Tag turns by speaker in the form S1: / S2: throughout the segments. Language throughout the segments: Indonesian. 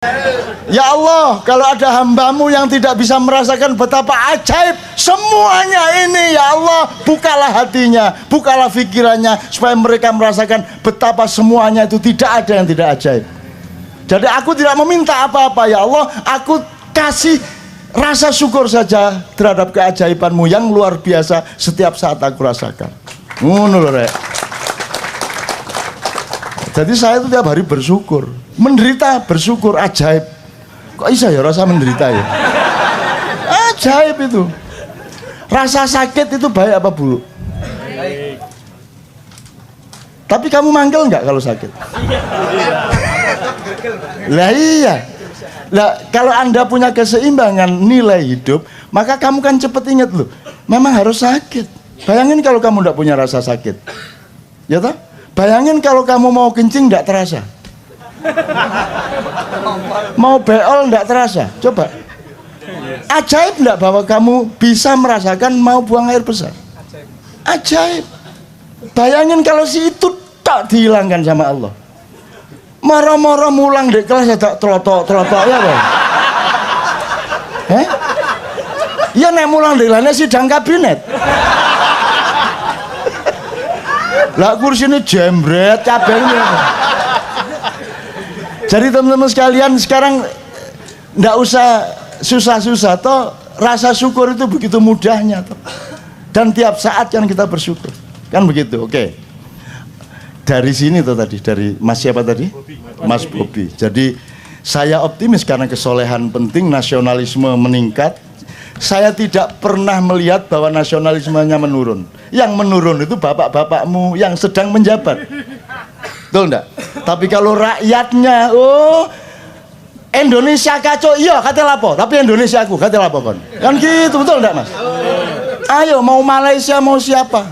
S1: Ya Allah, kalau ada hambamu yang tidak bisa merasakan betapa ajaib semuanya ini, ya Allah, bukalah hatinya, bukalah pikirannya, supaya mereka merasakan betapa semuanya itu tidak ada yang tidak ajaib. Jadi aku tidak meminta apa-apa, ya Allah, aku kasih rasa syukur saja terhadap keajaibanmu yang luar biasa setiap saat aku rasakan. Ngono lho, Rek. Jadi saya itu tiap hari bersyukur, menderita bersyukur, ajaib. Kok bisa ya rasa menderita ya? Ajaib itu. Rasa sakit itu baik apa buruk? Baik. Tapi kamu manggil nggak kalau sakit? Lah iya. Lah kalau Anda punya keseimbangan nilai hidup, maka kamu kan cepet ingat loh, memang harus sakit. Bayangin kalau kamu nggak punya rasa sakit, ya toh? Bayangin kalau kamu mau kencing nggak terasa, mau beol nggak terasa. Coba, ajaib nggak bahwa kamu bisa merasakan mau buang air besar? Ajaib. Bayangin kalau si itu tak dihilangkan sama Allah. Moro-moro mulang di kelas ada telotok ya bang. Iya nek mulang di kelasnya sidang kabinet. Lah kursi ini jembret cabenya. Jadi teman-teman sekalian sekarang nggak usah susah-susah toh, rasa syukur itu begitu mudahnya toh. Dan tiap saat kan kita bersyukur, kan begitu. Oke. Dari sini tuh tadi, dari Mas siapa tadi? Mas Bobi. Jadi saya optimis karena kesolehan penting, nasionalisme meningkat. Saya tidak pernah melihat bahwa nasionalismenya menurun. Yang menurun itu bapak-bapakmu yang sedang menjabat. Betul enggak? Tapi kalau rakyatnya, oh Indonesia kacau, iya kata lapo, tapi Indonesia aku kata lapo kon. Kan gitu, betul enggak Mas? Ayo mau Malaysia mau siapa?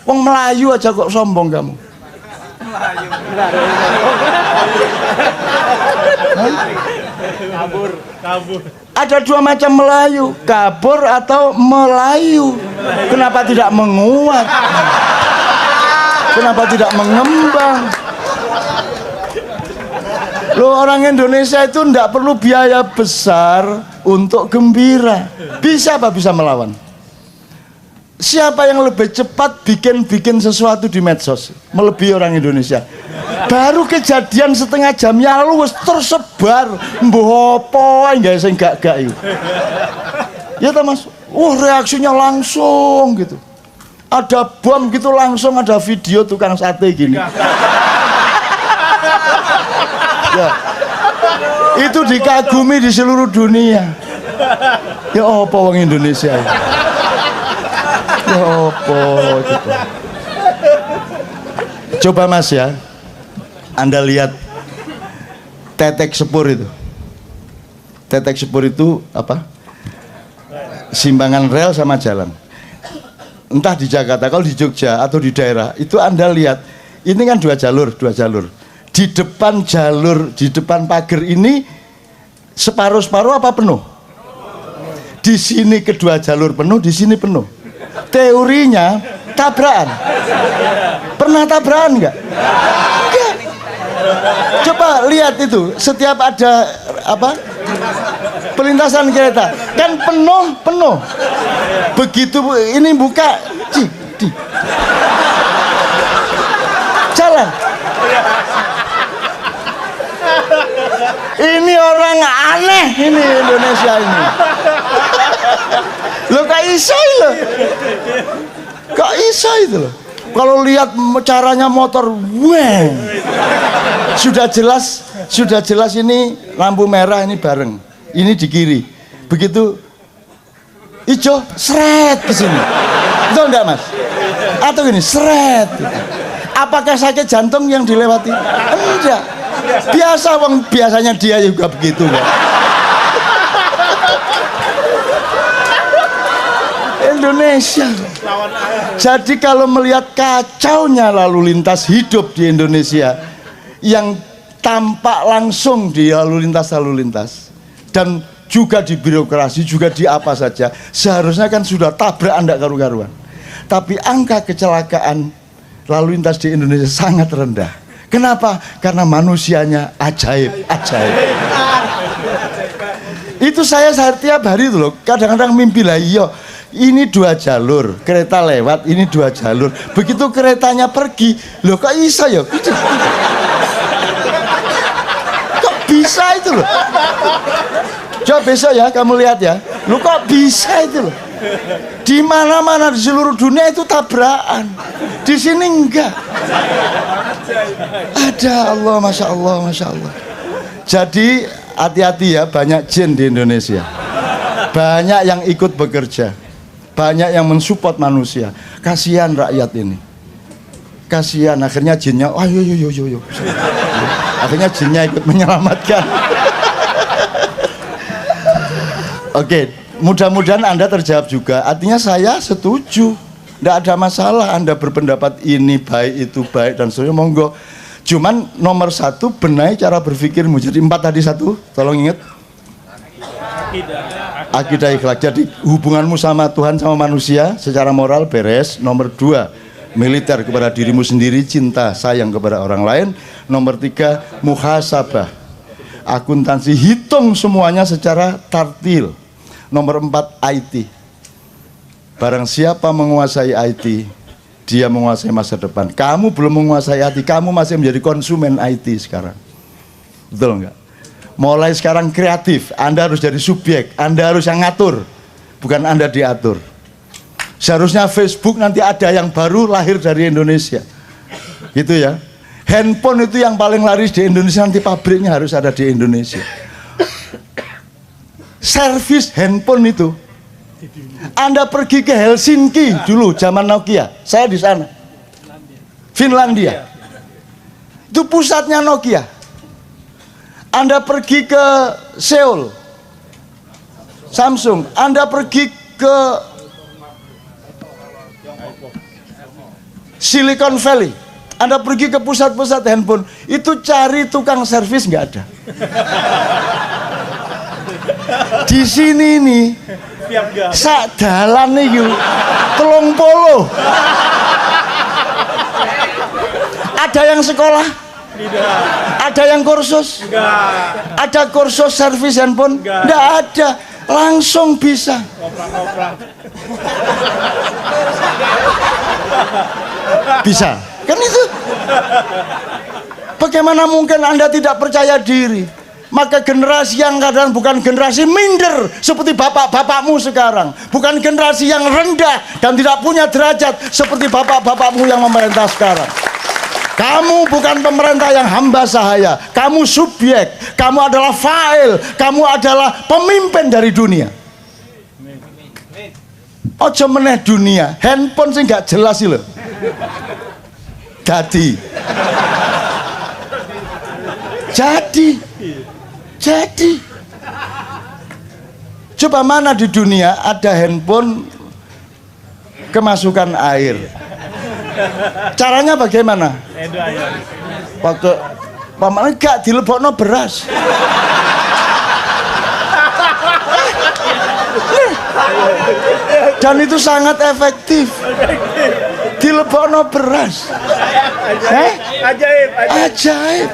S1: Wong Melayu aja kok sombong kamu. Kabur. Ada dua macam Melayu, kabur atau Melayu. Kenapa tidak menguat? Kenapa tidak mengembang? Loh, orang Indonesia itu tidak perlu biaya besar untuk gembira. Bisa apa bisa melawan? Siapa yang lebih cepat bikin sesuatu di medsos melebihi orang Indonesia? Baru kejadian setengah jamnya lalu tersebar mbuh apa enggak sing gak itu. Ya toh Mas. Reaksinya langsung gitu. Ada bom gitu langsung ada video tukang sate gini. Ya. Itu dikagumi di seluruh dunia. Ya apa wong Indonesia ya? Ya apa gitu. Coba Mas ya, Anda lihat tetek sepur itu. Tetek sepur itu apa? Simbangan rel sama jalan. Entah di Jakarta, kalau di Jogja atau di daerah itu Anda lihat, ini kan dua jalur. Di depan jalur, di depan pagar ini separuh-separuh apa penuh? Di sini kedua jalur penuh, di sini penuh. Teorinya tabrakan. Pernah tabrakan nggak? Enggak. Coba lihat itu, setiap ada apa? Pelintasan kereta kan penuh. Begitu ini buka, jalan. Ini orang aneh ini Indonesia ini. Lo kok iso loh? Kok iso itu loh? Kalau lihat caranya motor, wah, sudah jelas ini lampu merah ini bareng, ini di kiri. Begitu hijau, seret ke sini. Betul enggak Mas? Atau gini, seret. Apakah sakit jantung yang dilewati? Enggak. Biasanya dia juga begitu kan. Indonesia. Jadi kalau melihat kacaunya lalu lintas hidup di Indonesia yang tampak langsung di lalu lintas dan juga di birokrasi, juga di apa saja, seharusnya kan sudah tabrak anda karu-karuan. Tapi angka kecelakaan lalu lintas di Indonesia sangat rendah. Kenapa? Karena manusianya ajaib, ajaib. Itu saya tiap hari itu loh, kadang-kadang mimpi lah, iya ini 2 jalur, kereta lewat, ini 2 jalur. Begitu keretanya pergi, loh kok bisa ya? Kok bisa itu loh? Coba besok ya kamu lihat ya, loh kok bisa itu loh? Di mana-mana di seluruh dunia itu tabrakan, di sini enggak. Ada Allah, masya Allah, masya Allah. Jadi hati-hati ya, banyak jin di Indonesia, banyak yang ikut bekerja, banyak yang mensupport manusia. Kasihan rakyat ini, kasihan. Akhirnya jinnya, ayo, akhirnya jinnya ikut menyelamatkan. Oke, mudah-mudahan Anda terjawab juga. Artinya saya setuju, tidak ada masalah Anda berpendapat ini baik, itu baik, dan seterusnya, monggo. Cuman nomor 1, benahi cara berpikirmu. Jadi 4 tadi 1, tolong ingat. Akidah ikhlak. Jadi hubunganmu sama Tuhan, sama manusia secara moral beres. Nomor 2, militer kepada dirimu sendiri, cinta, sayang kepada orang lain. Nomor 3, muhasabah, akuntansi, hitung semuanya secara tartil. Nomor 4, IT. Barang siapa menguasai IT, dia menguasai masa depan. Kamu belum menguasai IT, kamu masih menjadi konsumen IT sekarang. Betul enggak? Mulai sekarang kreatif, Anda harus jadi subjek, Anda harus yang ngatur, bukan Anda diatur. Seharusnya Facebook nanti ada yang baru lahir dari Indonesia, gitu ya. Handphone itu yang paling laris di Indonesia, nanti pabriknya harus ada di Indonesia. Servis handphone itu, Anda pergi ke Helsinki dulu zaman Nokia, saya di sana, Finlandia, itu pusatnya Nokia. Anda pergi ke Seoul, Samsung. Anda pergi ke Silicon Valley, Anda pergi ke pusat-pusat handphone, itu cari tukang servis nggak ada. Di sini nih, sak dalan nih, 30. Ada yang sekolah? Tidak. Ada yang kursus? Enggak. Ada kursus servis handphone? Enggak ada. Langsung bisa. Bisa. Kan itu. Bagaimana mungkin Anda tidak percaya diri? Maka generasi yang kadang bukan generasi minder seperti bapak-bapakmu sekarang, bukan generasi yang rendah dan tidak punya derajat seperti bapak-bapakmu yang memerintah sekarang. Kamu bukan pemerintah yang hamba sahaya, kamu subjek, kamu adalah fa'il, kamu adalah pemimpin dari dunia. Ojo meneh dunia, handphone sih nggak jelas sih loh. Jadi, coba mana di dunia ada handphone kemasukan air? Caranya bagaimana? Waktu paman gak dilebokno beras. Dan itu sangat efektif. Dilebokno beras. Ajaib.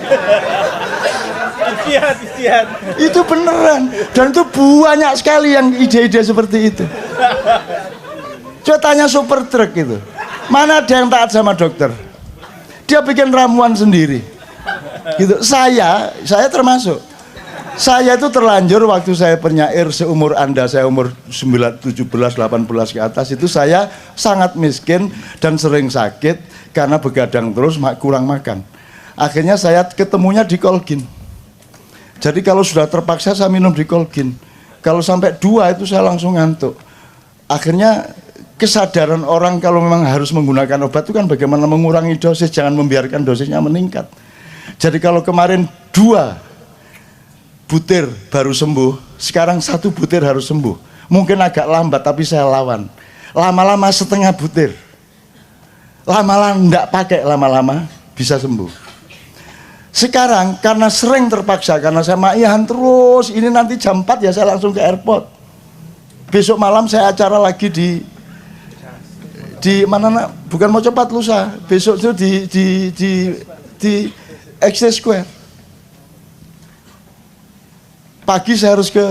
S1: Istiad. Itu beneran. Dan itu banyak sekali yang ide-ide seperti itu. Coba tanya super truk itu. Mana ada yang taat sama dokter? Dia bikin ramuan sendiri. Gitu. Saya termasuk. Saya itu terlanjur waktu saya penyair seumur Anda, saya umur 17, 18 ke atas, itu saya sangat miskin dan sering sakit karena begadang terus, kurang makan. Akhirnya saya ketemunya di Colgin. Jadi kalau sudah terpaksa saya minum di Colgin. Kalau sampai 2 itu saya langsung ngantuk. Akhirnya kesadaran orang kalau memang harus menggunakan obat itu kan bagaimana mengurangi dosis, jangan membiarkan dosisnya meningkat. Jadi kalau kemarin 2 butir baru sembuh, sekarang 1 butir harus sembuh. Mungkin agak lambat tapi saya lawan. Lama-lama setengah butir. Lama-lama enggak pakai, lama-lama bisa sembuh. Sekarang karena sering terpaksa, karena saya maihan terus, ini nanti jam 4 ya saya langsung ke airport. Besok malam saya acara lagi di mana, bukan mau cepat lusa. Besok itu di XT Square. Pagi saya harus ke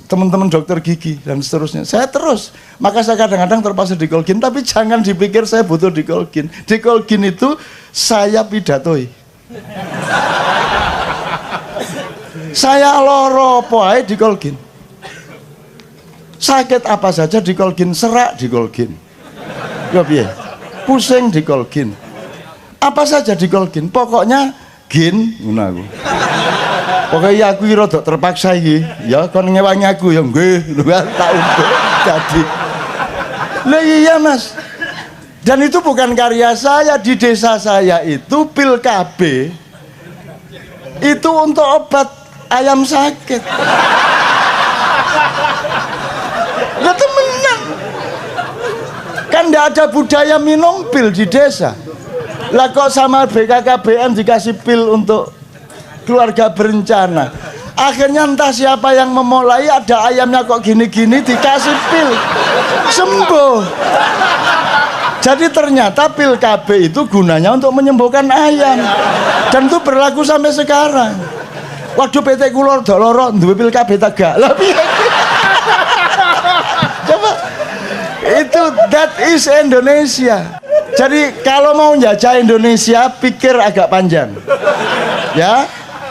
S1: teman-teman dokter gigi dan seterusnya. Saya terus, maka saya kadang-kadang terpaksa dikolgin, tapi jangan dipikir saya butuh dikolgin. Dikolgin itu saya pidatoi. Saya loro poai dikolgin. Sakit apa saja dikolgin, serak dikolgin. Ya piye? Pusing dikolgin. Apa saja dikolgin, pokoknya gin ngono aku. Pokoknya aku rada terpaksa iki, ya kon ngewangi aku ya nggih, tak ubah jadi. Lah iya Mas. Dan itu bukan karya saya, di desa saya itu pil KB itu untuk obat ayam sakit. Lah temenan. Kan enggak ada budaya minum pil di desa. Lah kok sama BKKBN dikasih pil untuk keluarga berencana. Akhirnya entah siapa yang memulai, ada ayamnya kok gini-gini dikasih pil sembuh. Jadi ternyata pil KB itu gunanya untuk menyembuhkan ayam. Dan itu berlaku sampai sekarang. Waduh PT Kulor Doloro duwe pil KB tegak. Lah piye? Coba itu that is Indonesia. Jadi kalau mau menjajah Indonesia pikir agak panjang. Ya.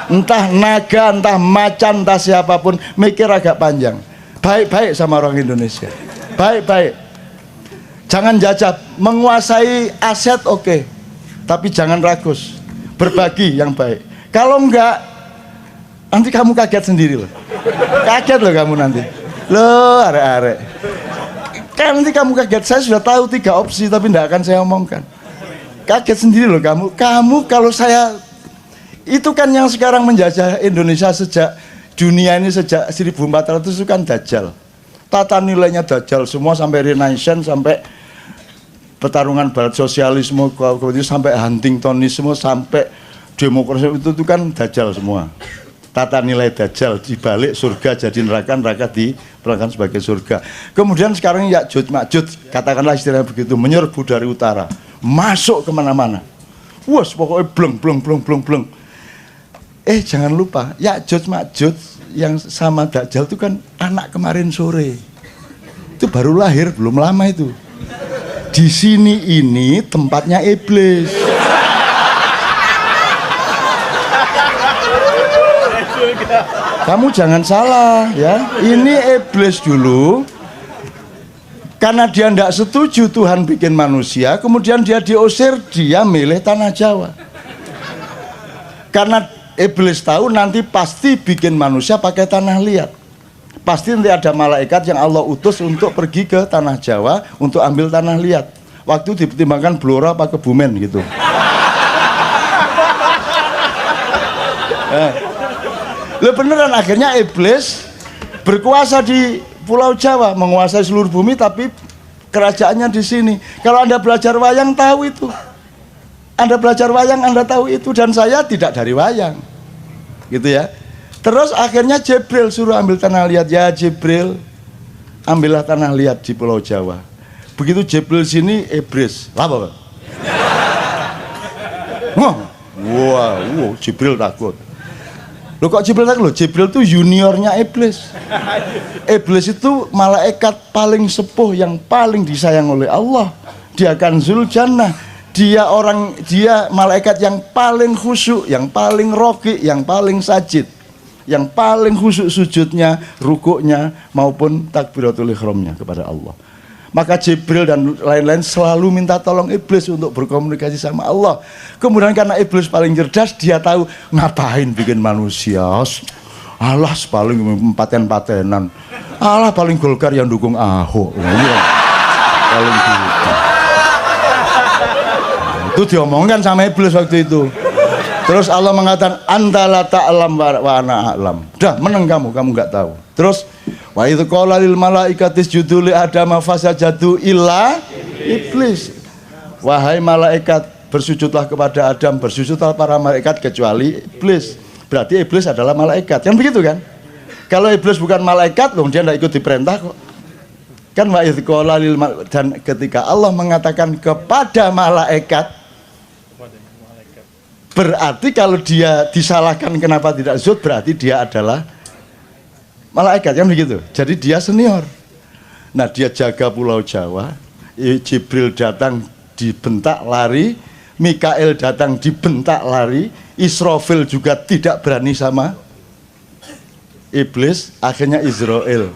S1: Entah naga, entah macan, entah siapapun, mikir agak panjang. Baik-baik sama orang Indonesia. Baik-baik. Jangan jajah, menguasai aset oke. Tapi jangan ragus. Berbagi yang baik. Kalau enggak, nanti kamu kaget sendiri loh. Kaget loh kamu nanti. Loh, arek-arek. Kan nanti kamu kaget, saya sudah tahu 3 opsi tapi enggak akan saya omongkan. Kaget sendiri loh kamu. Kamu kalau saya itu kan yang sekarang menjajah Indonesia sejak dunia ini sejak 1400 itu kan Dajjal. Tata nilainya Dajjal semua sampai Renaissance, sampai pertarungan barat sosialisme, sampai Huntingtonisme, sampai demokrasi itu kan Dajjal semua. Tata nilai Dajjal dibalik surga jadi neraka, neraka diperlakukan sebagai surga. Kemudian sekarang Ya'juj Ma'juj, katakanlah istilahnya begitu, menyerbu dari utara, masuk kemana-mana. Wes pokoknya bleng. Jangan lupa, Ya'juj Ma'juj yang sama Dajjal itu kan anak kemarin sore. Itu baru lahir, belum lama itu. Di sini ini tempatnya iblis. Kamu jangan salah ya. Ini iblis dulu. Karena dia tidak setuju Tuhan bikin manusia, kemudian dia diusir, dia milih tanah Jawa. Karena iblis tahu nanti pasti bikin manusia pakai tanah liat. Pasti nanti ada malaikat yang Allah utus untuk pergi ke tanah Jawa untuk ambil tanah liat. Waktu dipertimbangkan Blora apa Kebumen gitu. Loh beneran, akhirnya iblis berkuasa di Pulau Jawa, menguasai seluruh bumi, tapi kerajaannya di sini. Kalau Anda belajar wayang tahu itu. Anda belajar wayang, Anda tahu itu, dan saya tidak dari wayang. Gitu ya. Terus akhirnya Jibril suruh ambil tanah liat. Ya Jibril, ambillah tanah liat di Pulau Jawa. Begitu Jibril sini, iblis. Apa? Wow, Jibril takut. Loh kok Jibril takut? Loh, Jibril itu juniornya iblis. Iblis itu malaikat paling sepuh yang paling disayang oleh Allah. Dia Kanzul Jannah. Dia malaikat yang paling khusyuk, yang paling roki, yang paling sajid, yang paling khusyuk sujudnya, rukuknya maupun takbiratul ihramnya kepada Allah. Maka Jibril dan lain-lain selalu minta tolong iblis untuk berkomunikasi sama Allah. Kemudian karena iblis paling cerdas, dia tahu ngapain bikin manusia. Allah paling paten-patenan. Allah paling Golkar yang dukung Ahok. Paling gitu. Itu diomongkan sama iblis waktu itu. Terus Allah mengatakan antala ta'lam wa ana a'lam. Udah menang kamu nggak tahu. Terus wa idz qala lil malaikati isjudu li adama fasajadu illa iblis. Wahai malaikat, bersujudlah kepada Adam, bersujudlah para malaikat kecuali iblis. Berarti iblis adalah malaikat. Kan begitu kan? Kalau iblis bukan malaikat, loh dia tidak ikut diperintah kok. Kan wa idz qala lil dan ketika Allah mengatakan kepada malaikat, Berarti kalau dia disalahkan kenapa tidak sujud, berarti dia adalah malaikat, kan begitu. Jadi dia senior. Nah, dia jaga Pulau Jawa, Jibril datang dibentak lari, Mikael datang dibentak lari, Israfil juga tidak berani sama iblis, akhirnya Israel.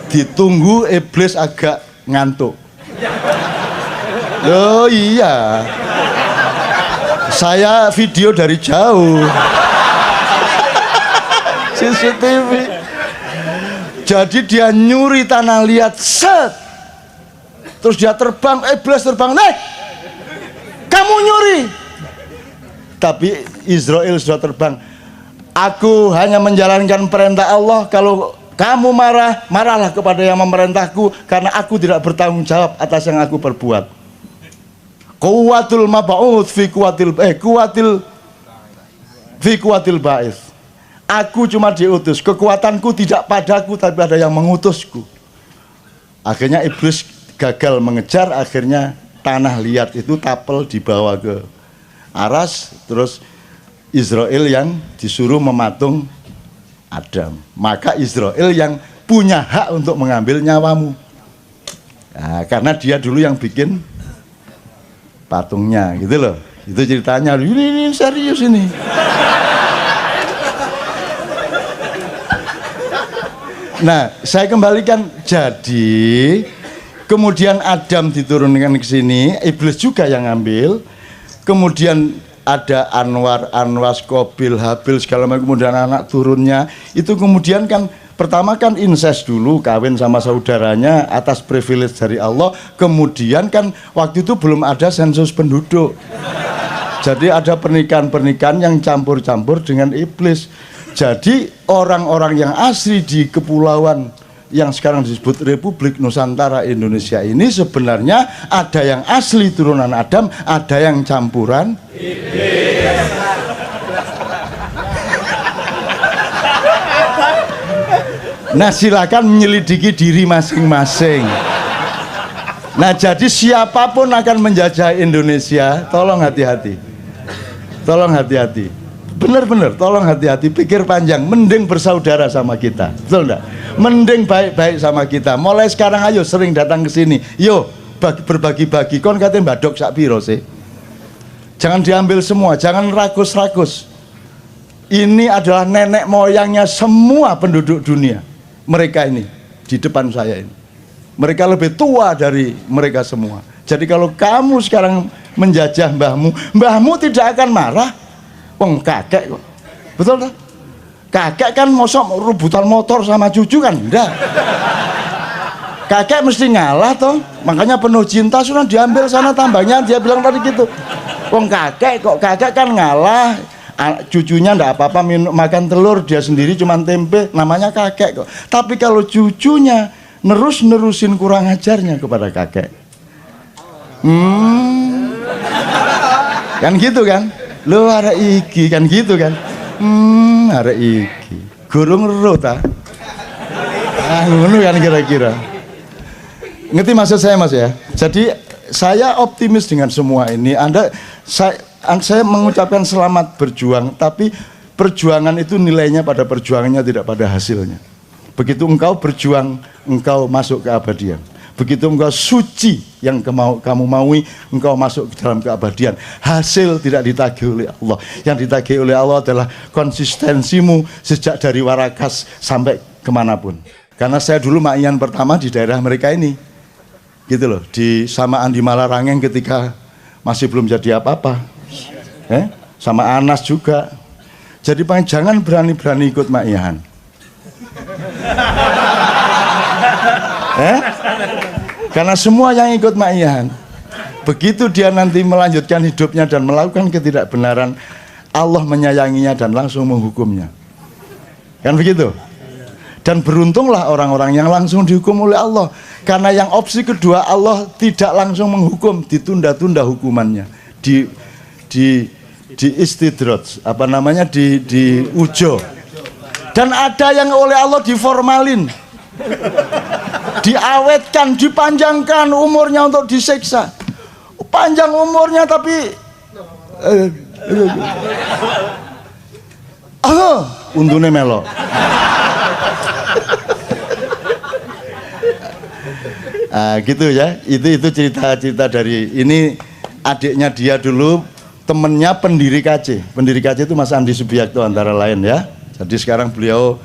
S1: Ditunggu, iblis agak ngantuk. Oh iya, saya video dari jauh, CCTV. Jadi dia nyuri tanah liat, set, terus dia terbang, iblis terbang, nih, kamu nyuri. Tapi Israel sudah terbang. Aku hanya menjalankan perintah Allah. Kalau kamu marah, marahlah kepada yang memerintahku, karena aku tidak bertanggung jawab atas yang aku perbuat. Kuwatul mab'ud fi kuwatil ba'is. Aku cuma diutus, kekuatanku tidak padaku tapi ada yang mengutusku. Akhirnya iblis gagal mengejar, akhirnya tanah liat itu tapel dibawa ke aras, terus Israel yang disuruh mematung Adam. Maka Israel yang punya hak untuk mengambil nyawamu. Nah, karena dia dulu yang bikin patungnya, gitu loh. Itu ceritanya. Ini serius ini. Nah, saya kembalikan. Jadi kemudian Adam diturunkan ke sini, iblis juga yang ngambil. Kemudian ada Anwar, Anwas, Kobil, Habil segala macam, kemudian anak turunnya. Itu kemudian kan pertama kan incest dulu, kawin sama saudaranya atas privilege dari Allah. Kemudian kan waktu itu belum ada sensus penduduk. Jadi ada pernikahan-pernikahan yang campur-campur dengan iblis. Jadi orang-orang yang asli di kepulauan yang sekarang disebut Republik Nusantara Indonesia ini sebenarnya ada yang asli turunan Adam, ada yang campuran iblis. Nah, silakan menyelidiki diri masing-masing. Nah, jadi siapapun akan menjajah Indonesia, tolong hati-hati. Tolong hati-hati. Benar-benar, tolong hati-hati, pikir panjang. Mending bersaudara sama kita, betul enggak? Mending baik-baik sama kita. Mulai sekarang ayo sering datang ke sini. Yo, berbagi-bagi. Kon katanya mbadok sak piro sih? Jangan diambil semua, jangan rakus-rakus. Ini adalah nenek moyangnya semua penduduk dunia. Mereka ini di depan saya ini. Mereka lebih tua dari mereka semua. Jadi kalau kamu sekarang menjajah mbahmu, mbahmu tidak akan marah. Wong kakek kok, betul tak? Kakek kan mosok rebutan motor sama cucu kan? Enggak. Kakek mesti ngalah toh, makanya penuh cinta sudah diambil sana tambangnya, dia bilang tadi gitu. Wong kakek kok, kakek kan ngalah, cucunya enggak apa-apa makan telur, dia sendiri cuma tempe, namanya kakek kok. Tapi kalau cucunya nerusin kurang ajarnya kepada kakek, kan gitu kan? Lo ada iki kan gitu kan? Ada iki. Gurung ero ta? Ngono kan kira-kira. Ngerti maksud saya Mas ya? Jadi saya optimis dengan semua ini. Saya mengucapkan selamat berjuang, tapi perjuangan itu nilainya pada perjuangannya, tidak pada hasilnya. Begitu engkau berjuang, engkau masuk ke abadian. Begitu engkau suci yang kamu maui, engkau masuk ke dalam keabadian. Hasil tidak ditagih oleh Allah. Yang ditagih oleh Allah adalah konsistensimu sejak dari Warakas sampai kemanapun. Karena saya dulu ma'ian pertama di daerah mereka ini, gitu loh, di samaan di Malarangeng ketika masih belum jadi apa-apa, sama Anas juga. Jadi jangan berani-berani ikut ma'ian. Karena semua yang ikut ma'ian, begitu dia nanti melanjutkan hidupnya dan melakukan ketidakbenaran, Allah menyayanginya dan langsung menghukumnya. Kan begitu? Dan beruntunglah orang-orang yang langsung dihukum oleh Allah. Karena yang opsi kedua, Allah tidak langsung menghukum, ditunda-tunda hukumannya, di istidraj, apa namanya, di ujo. Dan ada yang oleh Allah diformalin, diawetkan, dipanjangkan umurnya untuk disiksa. Panjang umurnya tapi untune melo. Gitu ya. Itu cerita-cerita dari ini adiknya dia dulu, temennya pendiri KC. Pendiri KC itu Mas Andi Subiakto antara lain ya. Jadi sekarang beliau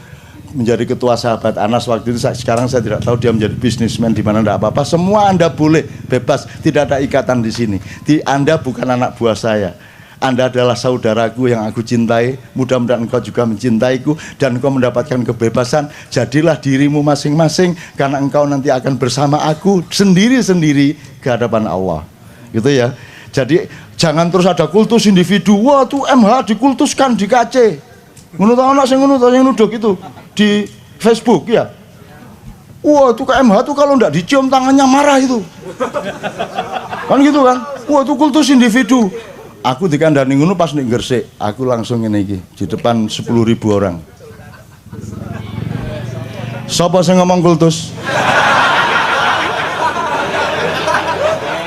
S1: menjadi ketua sahabat Anas waktu itu. Sekarang saya tidak tahu dia menjadi bisnismen di mana, enggak apa-apa. Semua Anda boleh bebas, tidak ada ikatan di sini. Anda bukan anak buah saya. Anda adalah saudaraku yang aku cintai. Mudah-mudahan engkau juga mencintaiku dan engkau mendapatkan kebebasan. Jadilah dirimu masing-masing karena engkau nanti akan bersama aku sendiri-sendiri ke hadapan Allah. Gitu ya. Jadi jangan terus ada kultus individu. Wah, tuh MH dikultuskan di KC. Menurut anak sing ngono yang nuduk itu di Facebook ya. Wah, itu ke MH tuh kalau enggak dicium tangannya marah itu. Kan gitu kan? Wah, itu kultus individu. Aku dikandani ngono pas ning Gresik, aku langsung ngene iki di depan 10.000 orang. Sapa sing ngomong kultus?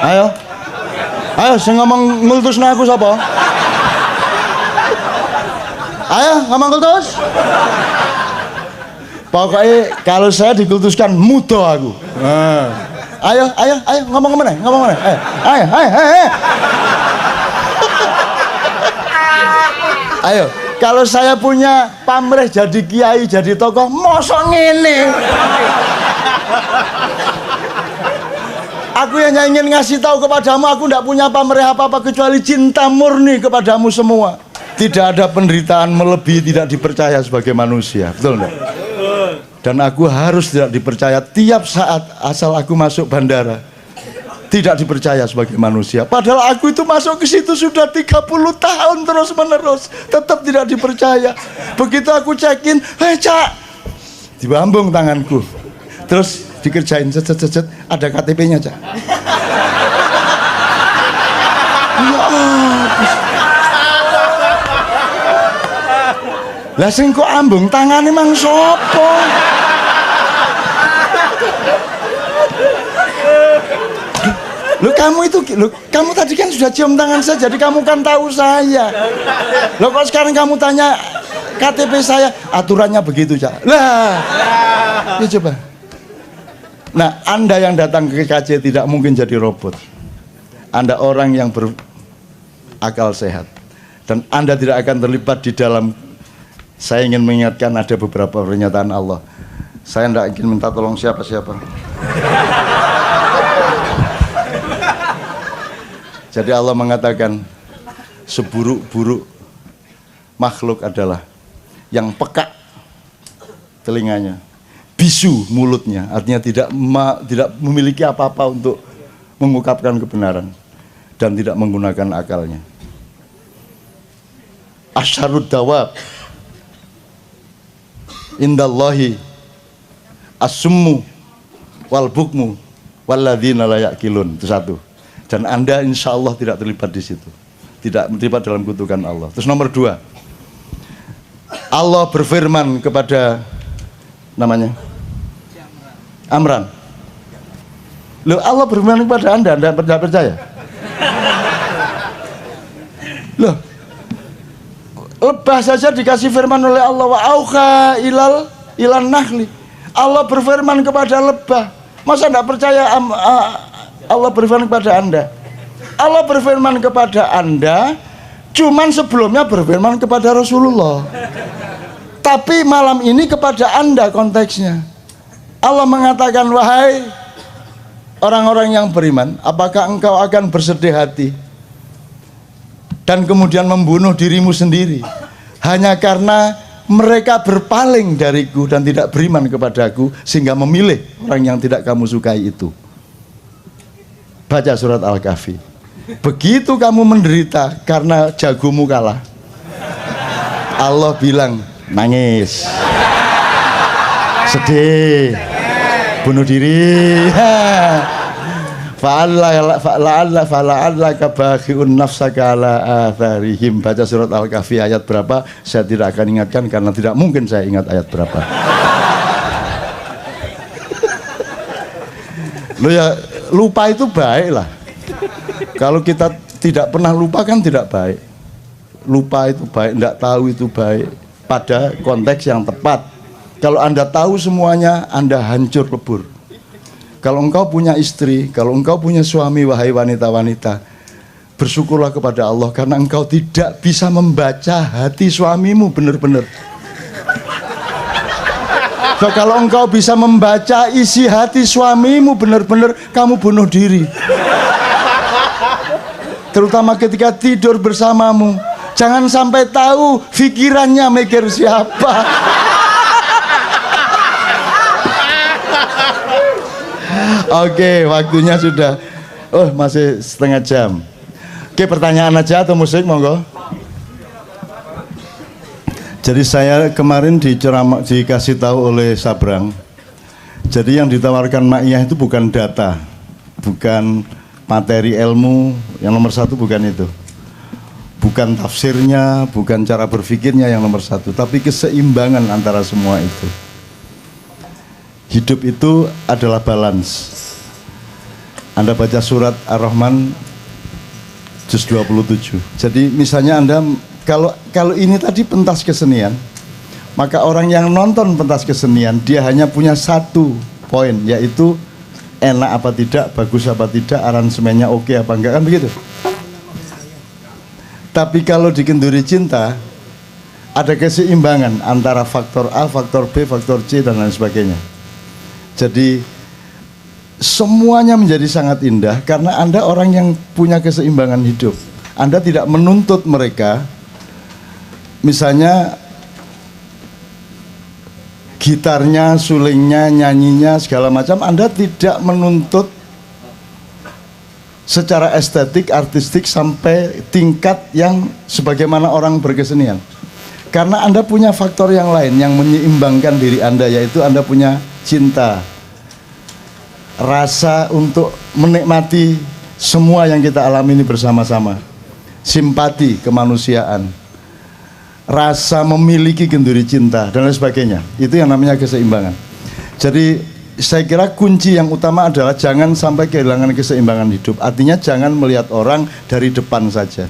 S1: Ayo. Ayo sing ngomong ngultusna aku sapa? Ayo ngomong kultus. Pokoknya kalau saya dikultuskan mudo aku. Ayo ngomong mana? Ayo. Ayo, kalau saya punya pamrih jadi kiai, jadi tokoh, mosok ngene. Aku yang ingin ngasih tahu kepadamu, aku tidak punya pamrih apa-apa kecuali cinta murni kepadamu semua. Tidak ada penderitaan melebihi tidak dipercaya sebagai manusia, betul enggak? Dan aku harus tidak dipercaya tiap saat asal aku masuk bandara. Tidak dipercaya sebagai manusia. Padahal aku itu masuk ke situ sudah 30 tahun terus menerus, tetap tidak dipercaya. Begitu aku check-in, Cak, dibambung tanganku, terus dikerjain, cet, ada KTP-nya, Cak. Ya lah sing kok ambung tangane mang sopo? Kamu tadi kan sudah cium tangan saya, jadi kamu kan tahu saya. Loh kok sekarang kamu tanya KTP saya, aturannya begitu, Cak. Lah, ya coba. Nah, Anda yang datang ke KC tidak mungkin jadi robot. Anda orang yang berakal sehat. Dan Anda tidak akan terlibat di dalam. Saya ingin mengingatkan ada beberapa pernyataan Allah. Saya tidak ingin minta tolong siapa-siapa. Jadi Allah mengatakan seburuk-buruk makhluk adalah yang peka telinganya, bisu mulutnya, artinya tidak memiliki apa-apa untuk mengungkapkan kebenaran dan tidak menggunakan akalnya. Asyarud dawab indallahi as-summu wal bukmu walladzina la yaqilun. Itu satu. Dan Anda insya Allah tidak terlibat di situ, tidak terlibat dalam kutukan Allah. Terus nomor 2, Allah berfirman kepada namanya Amran. Loh, Allah berfirman kepada Anda tidak percaya? Loh, lebah saja dikasih firman oleh Allah, wa auha ilan nahli. Allah berfirman kepada lebah, masa tidak percaya? Allah berfirman kepada Anda. Allah berfirman kepada Anda, cuman sebelumnya berfirman kepada Rasulullah. Tapi malam ini kepada Anda konteksnya. Allah mengatakan, wahai orang-orang yang beriman, apakah engkau akan bersedih hati dan kemudian membunuh dirimu sendiri hanya karena mereka berpaling dariku dan tidak beriman kepadaku sehingga memilih orang yang tidak kamu sukai itu. Baca surat Al-Kahfi. Begitu kamu menderita karena jagomu kalah, Allah bilang nangis, sedih, bunuh diri. Fa'allaka bakhi'un nafsaka ala atharihim. Baca surat Al-Kahfi ayat berapa? Saya tidak akan ingatkan karena tidak mungkin saya ingat ayat berapa. Lo ya, lupa itu baik lah. Kalau kita Tidak pernah lupa kan tidak baik. Lupa itu baik, tidak tahu itu baik pada konteks yang tepat. Kalau Anda tahu semuanya, Anda hancur lebur. Kalau engkau punya istri, kalau engkau punya suami, wahai wanita-wanita, bersyukurlah kepada Allah karena engkau tidak bisa membaca hati suamimu benar-benar. So, kalau engkau bisa membaca isi hati suamimu benar-benar, kamu bunuh diri. Terutama ketika tidur bersamamu. Jangan sampai tahu pikirannya mikir siapa. Oke, waktunya sudah. Oh, masih setengah jam. Oke, pertanyaan aja atau musik, monggo. Jadi saya kemarin dikasih tahu oleh Sabrang. Jadi yang ditawarkan Ma'iyah itu bukan data, bukan materi ilmu, yang nomor satu bukan itu. Bukan tafsirnya, bukan cara berpikirnya yang nomor satu, tapi keseimbangan antara semua itu. Hidup itu adalah balance. Anda baca surat Ar-Rahman juz 27. Jadi misalnya Anda kalau ini tadi pentas kesenian, maka orang yang nonton pentas kesenian dia hanya punya satu poin, yaitu enak apa tidak, bagus apa tidak, aransemennya oke apa enggak, kan begitu. Tapi kalau di Kenduri Cinta ada keseimbangan antara faktor A, faktor B, faktor C dan lain sebagainya. Jadi semuanya menjadi sangat indah karena Anda orang yang punya keseimbangan hidup. Anda tidak menuntut mereka. Misalnya gitarnya, sulingnya, nyanyinya, segala macam, Anda tidak menuntut secara estetik, artistik sampai tingkat yang sebagaimana orang berkesenian. Karena Anda punya faktor yang lain yang menyeimbangkan diri Anda, yaitu Anda punya cinta, rasa untuk menikmati semua yang kita alami ini bersama-sama, simpati, kemanusiaan, rasa memiliki kenduri cinta dan lain sebagainya. Itu yang namanya keseimbangan. Jadi saya kira kunci yang utama adalah jangan sampai kehilangan keseimbangan hidup. Artinya jangan melihat orang dari depan saja,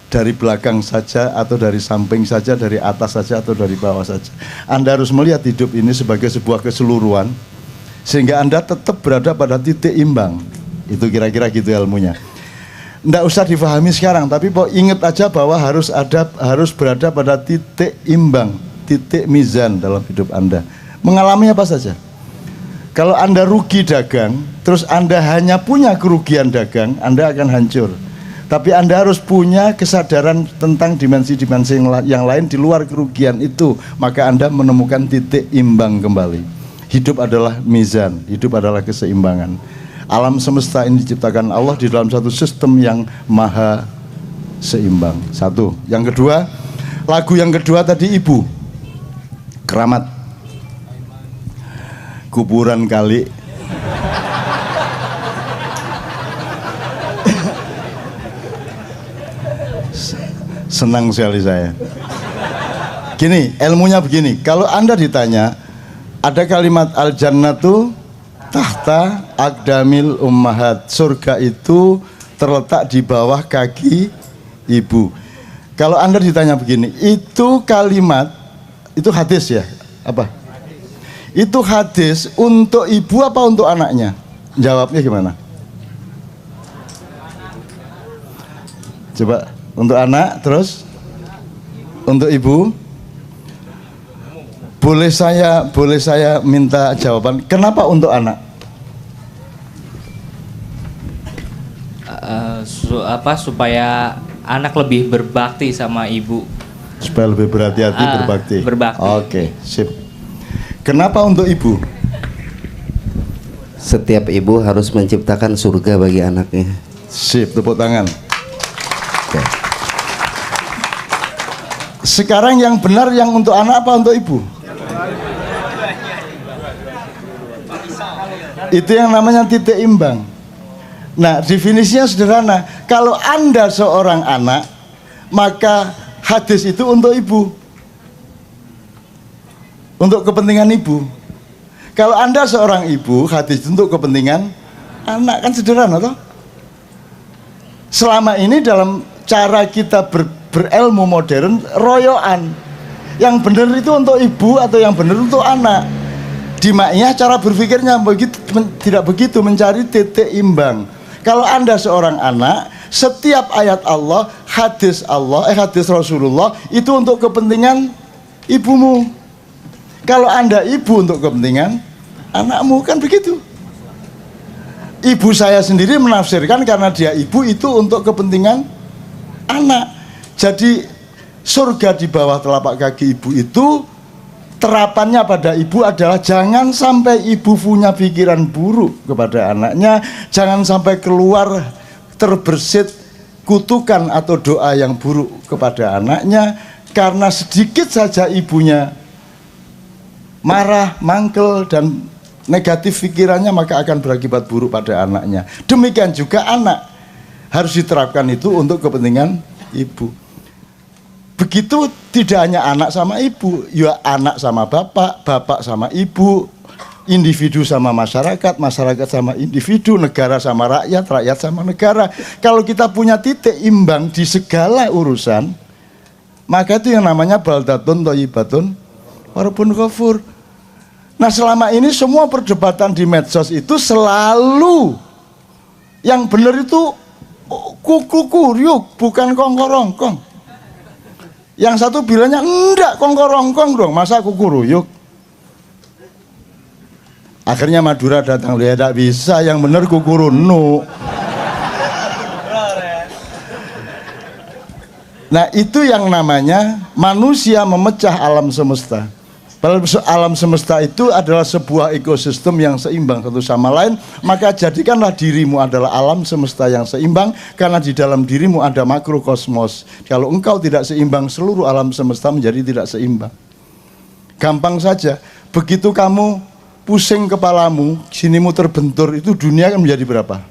S1: dari belakang saja, atau dari samping saja, dari atas saja, atau dari bawah saja. Anda harus melihat hidup ini sebagai sebuah keseluruhan, sehingga Anda tetap berada pada titik imbang. Itu kira-kira gitu ilmunya. Nggak usah difahami sekarang, tapi ingat aja bahwa harus berada pada titik imbang, titik mizan dalam hidup Anda. Mengalami apa saja. Kalau Anda rugi dagang, terus Anda hanya punya kerugian dagang, Anda akan hancur. Tapi Anda harus punya kesadaran tentang dimensi-dimensi yang lain di luar kerugian itu, maka Anda menemukan titik imbang kembali. Hidup adalah mizan, hidup adalah keseimbangan. Alam semesta ini diciptakan Allah di dalam satu sistem yang maha seimbang. Satu. Yang kedua, lagu yang kedua tadi Ibu, Keramat. Kuburan kali. Senang sekali saya. Gini, ilmunya begini. Kalau Anda ditanya, ada kalimat al-jannatu tahta aqdamil ummahat. Surga itu terletak di bawah kaki ibu. Kalau Anda ditanya begini, itu kalimat, itu hadis ya? Apa? Itu hadis untuk ibu apa untuk anaknya? Jawabnya gimana? Coba, untuk anak, terus untuk ibu. Boleh saya minta jawaban, kenapa untuk anak?
S2: Supaya anak lebih berbakti sama ibu.
S1: Supaya lebih berhati-hati, berbakti. Oke, sip. Kenapa untuk ibu?
S3: Setiap ibu harus menciptakan surga bagi anaknya.
S1: Sip, tepuk tangan. Oke. Sekarang yang benar yang untuk anak apa untuk ibu? Itu yang namanya titik imbang. Nah, definisinya sederhana. Kalau Anda seorang anak, maka hadis itu untuk ibu, untuk kepentingan ibu. Kalau Anda seorang ibu, hadis itu untuk kepentingan anak. Kan sederhana toh? selama ini dalam cara kita berilmu modern royoan. Yang benar itu untuk ibu atau yang benar untuk anak. Di Ma'iyah cara berpikirnya begitu, tidak begitu, mencari titik imbang. Kalau Anda seorang anak, setiap ayat Allah, hadis Rasulullah itu untuk kepentingan ibumu. Kalau Anda ibu untuk kepentingan anakmu, kan begitu. Ibu saya sendiri menafsirkan karena dia ibu itu untuk kepentingan anak. Jadi surga di bawah telapak kaki ibu itu terapannya pada ibu adalah jangan sampai ibu punya pikiran buruk kepada anaknya, jangan sampai keluar terbersit kutukan atau doa yang buruk kepada anaknya karena sedikit saja ibunya marah, mangkel dan negatif pikirannya, maka akan berakibat buruk pada anaknya. Demikian juga anak harus diterapkan itu untuk kepentingan ibu. Begitu tidak hanya anak sama ibu, ya anak sama bapak, bapak sama ibu, individu sama masyarakat, masyarakat sama individu, negara sama rakyat, rakyat sama negara. Kalau kita punya titik imbang di segala urusan, maka itu yang namanya baldatun thayyibatun warabbun ghafur. Nah, selama ini semua perdebatan di medsos itu selalu yang benar itu kuku kuryuk, bukan kongkorongkong. Yang satu bilangnya enggak kongkorongkong dong, masa kuku ruyuk. Akhirnya Madura datang, lihat tidak bisa, yang benar kuku runuk. Nah, itu yang namanya manusia memecah alam semesta. Padahal alam semesta itu adalah sebuah ekosistem yang seimbang satu sama lain. Maka jadikanlah dirimu adalah alam semesta yang seimbang, karena di dalam dirimu ada makrokosmos. Kalau engkau tidak seimbang, seluruh alam semesta menjadi tidak seimbang. Gampang saja, begitu kamu pusing kepalamu, sinimu terbentur, itu dunia kan menjadi berapa?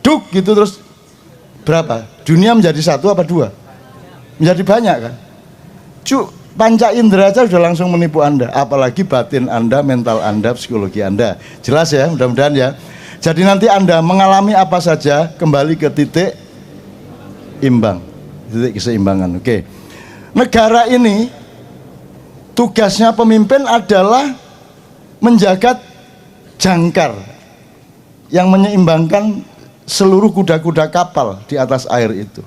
S1: Duk gitu terus berapa? Dunia menjadi satu apa dua? Menjadi banyak kan? Panca indera aja sudah langsung menipu Anda, apalagi batin Anda, mental Anda, psikologi Anda. Jelas ya, mudah-mudahan ya. Jadi nanti Anda mengalami apa saja, kembali ke titik imbang, titik keseimbangan. Oke. Negara ini tugasnya pemimpin adalah menjaga jangkar yang menyeimbangkan seluruh kuda-kuda kapal di atas air itu.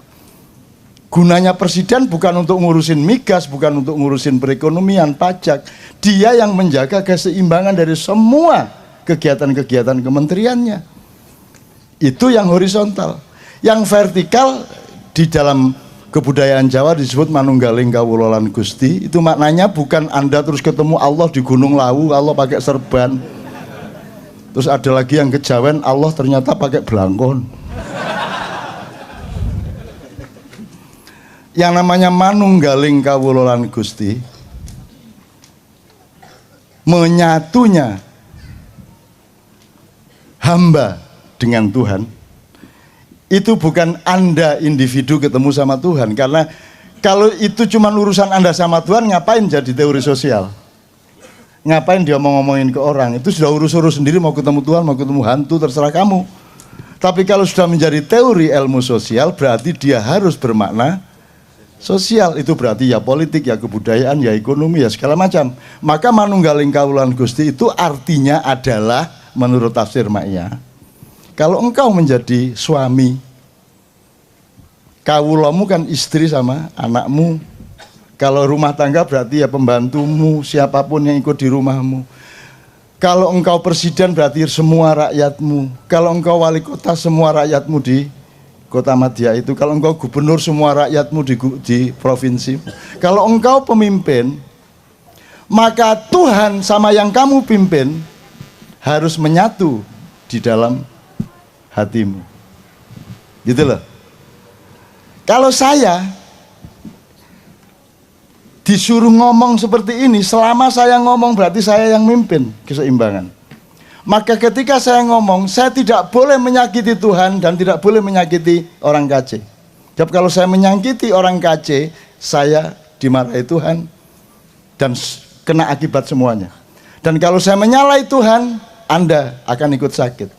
S1: Gunanya presiden bukan untuk ngurusin migas, bukan untuk ngurusin perekonomian, pajak. Dia yang menjaga keseimbangan dari semua kegiatan-kegiatan kementeriannya. Itu yang horizontal. Yang vertikal di dalam kebudayaan Jawa disebut manunggaling kawula lan Gusti. Itu maknanya bukan Anda terus ketemu Allah di Gunung Lawu, Allah pakai serban. Terus ada lagi yang kejawen, Allah ternyata pakai belangkon. Yang namanya manunggaling kawula lan Gusti, menyatunya hamba dengan Tuhan, itu bukan Anda individu ketemu sama Tuhan. Karena kalau itu cuma urusan Anda sama Tuhan, ngapain jadi teori sosial? Ngapain dia mau ngomongin ke orang? Itu sudah urus-urus sendiri, mau ketemu Tuhan, mau ketemu hantu, terserah kamu. Tapi kalau sudah menjadi teori ilmu sosial, berarti dia harus bermakna sosial. Itu berarti ya politik, ya kebudayaan, ya ekonomi, ya segala macam. Maka manunggaling kawula lan Gusti itu artinya adalah, menurut tafsir Ma'iyah, kalau engkau menjadi suami, kawulamu kan istri sama anakmu. Kalau rumah tangga berarti ya pembantumu, siapapun yang ikut di rumahmu. Kalau engkau presiden berarti semua rakyatmu. Kalau engkau wali kota, semua rakyatmu di Kota Madya itu. Kalau engkau gubernur, semua rakyatmu di provinsi. Kalau engkau pemimpin, maka Tuhan sama yang kamu pimpin harus menyatu di dalam hatimu. Gitu loh. Kalau saya disuruh ngomong seperti ini, selama saya ngomong berarti saya yang mimpin keseimbangan. Maka ketika saya ngomong, saya tidak boleh menyakiti Tuhan dan tidak boleh menyakiti orang KC. Jadi kalau saya menyakiti orang KC, saya dimarahi Tuhan dan kena akibat semuanya. Dan kalau saya menyalahi Tuhan, Anda akan ikut sakit.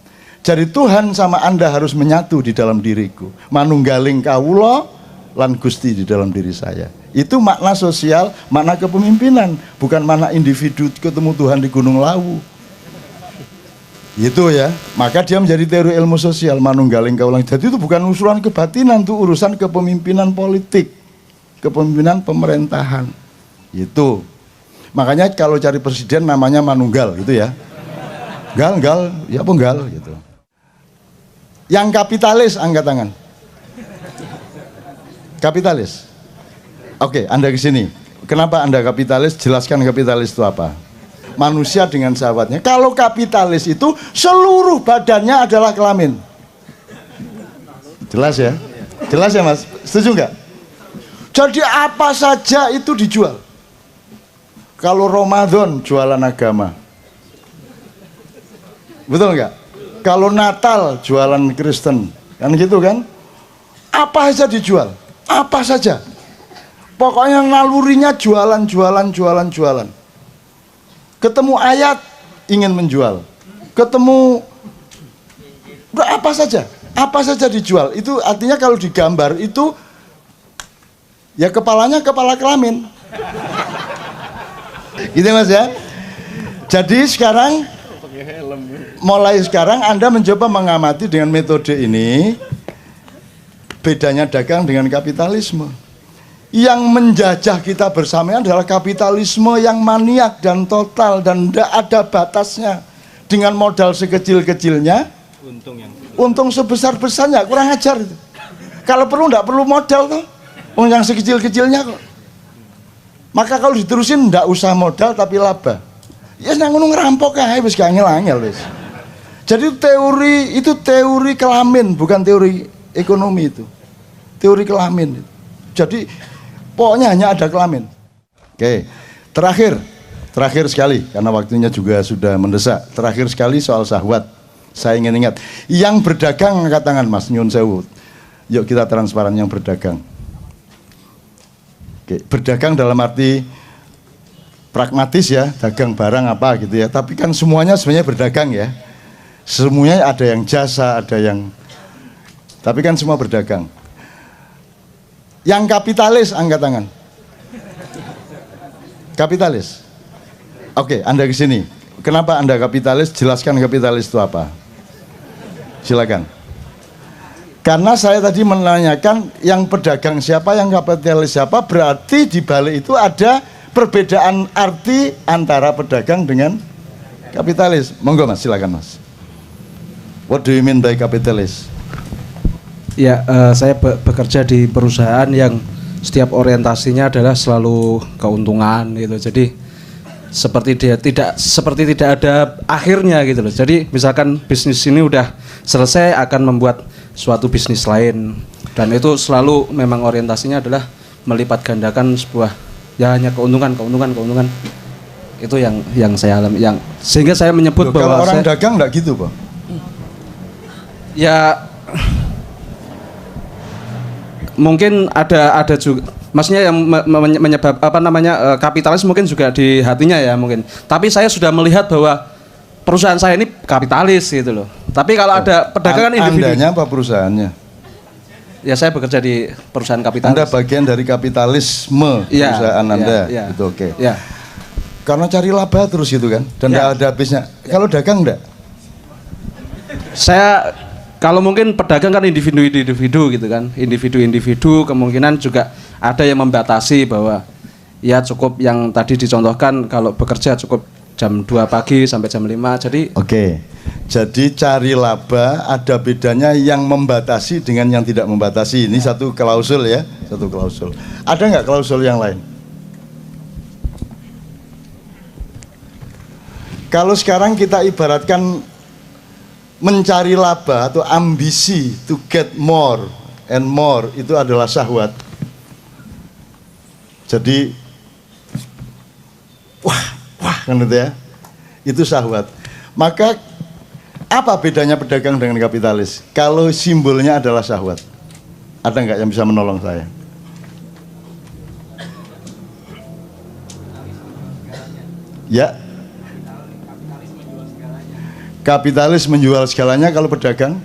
S1: Jadi Tuhan sama Anda harus menyatu di dalam diriku. Manunggaling kawula lan Gusti di dalam diri saya. Itu makna sosial, makna kepemimpinan, bukan makna individu ketemu Tuhan di Gunung Lawu. Itu ya. Maka dia menjadi teori ilmu sosial, manunggaling kawula. Jadi itu bukan urusan kebatinan, itu urusan kepemimpinan politik, kepemimpinan pemerintahan. Itu. Makanya kalau cari presiden namanya manunggal gitu ya. Gal, ya penggal gitu. Yang kapitalis angkat tangan. Kapitalis. Oke, Anda ke sini. Kenapa Anda kapitalis? Jelaskan kapitalis itu apa. Manusia dengan sahabatnya. Kalau kapitalis itu seluruh badannya adalah kelamin. Jelas ya? Jelas ya Mas? Setuju nggak? Jadi apa saja itu dijual. Kalau Ramadan jualan agama. Betul nggak? Kalau Natal jualan Kristen, kan gitu kan? Apa saja dijual, apa saja. Pokoknya nalurinya jualan. Ketemu ayat ingin menjual, ketemu apa saja dijual. Itu artinya kalau digambar itu ya kepalanya kepala kelamin. Gitu Mas ya. Jadi sekarang mulai sekarang Anda mencoba mengamati dengan metode ini. Bedanya dagang dengan kapitalisme. Yang menjajah kita bersama adalah kapitalisme yang maniak dan total dan tidak ada batasnya. Dengan modal sekecil-kecilnya, untung sebesar-besarnya, kurang ajar itu. Kalau perlu tidak perlu modal tuh, yang sekecil-kecilnya kok. Maka kalau diterusin tidak usah modal tapi laba. Ya nang ngono ngerampok ae wis gak angel-angel wis. Jadi itu teori kelamin, bukan teori ekonomi itu. Teori kelamin. Jadi pokoknya hanya ada kelamin. Oke. Terakhir sekali karena waktunya juga sudah mendesak. Terakhir sekali soal syahwat. Saya ingin ingat, yang berdagang angkat tangan Mas, nyun sewu. Yuk kita transparan yang berdagang. Oke, berdagang dalam arti pragmatis ya, dagang barang apa gitu ya. Tapi kan semuanya sebenarnya berdagang ya. Semuanya ada yang jasa, ada yang, tapi kan semua berdagang. Yang kapitalis angkat tangan. Kapitalis. Oke, Anda ke sini. Kenapa Anda kapitalis? Jelaskan kapitalis itu apa. Silakan. Karena saya tadi menanyakan yang pedagang siapa, yang kapitalis siapa, berarti di balik itu ada perbedaan arti antara pedagang dengan kapitalis. Monggo Mas, silakan Mas. What do you mean by kapitalis?
S4: Ya, saya bekerja di perusahaan yang setiap orientasinya adalah selalu keuntungan gitu. Jadi seperti tidak ada akhirnya gitu loh. Jadi misalkan bisnis ini udah selesai akan membuat suatu bisnis lain, dan itu selalu memang orientasinya adalah melipat gandakan sebuah, ya hanya keuntungan. Itu yang saya alami, yang sehingga saya menyebut bahwa
S1: kalau orang dagang enggak gitu, Pak.
S4: Ya mungkin ada juga, maksudnya yang menyebab kapitalis mungkin juga di hatinya ya mungkin. Tapi saya sudah melihat bahwa perusahaan saya ini kapitalis gitu loh. Tapi kalau ada pedagangan individu.
S1: Andanya apa perusahaannya?
S4: Ya saya bekerja di perusahaan kapitalis.
S1: Anda bagian dari kapitalisme
S4: ya,
S1: perusahaan Anda.
S4: Ya.
S1: Itu oke.
S4: Ya.
S1: Karena cari laba terus gitu kan, dan tidak ada habisnya. Kalau dagang enggak?
S4: Saya kalau mungkin pedagang kan individu gitu kan, individu kemungkinan juga ada yang membatasi bahwa ya cukup yang tadi dicontohkan kalau bekerja cukup jam 2 pagi sampai jam 5. Jadi
S1: oke. Jadi cari laba ada bedanya yang membatasi dengan yang tidak membatasi. Ini satu klausul ya, satu klausul. Ada nggak klausul yang lain? Kalau sekarang kita ibaratkan mencari laba atau ambisi to get more and more itu adalah syahwat. Jadi wah kan itu ya, itu syahwat. Maka apa bedanya pedagang dengan kapitalis? Kalau simbolnya adalah syahwat, ada nggak yang bisa menolong saya? Ya. Kapitalis menjual segalanya. Kalau pedagang?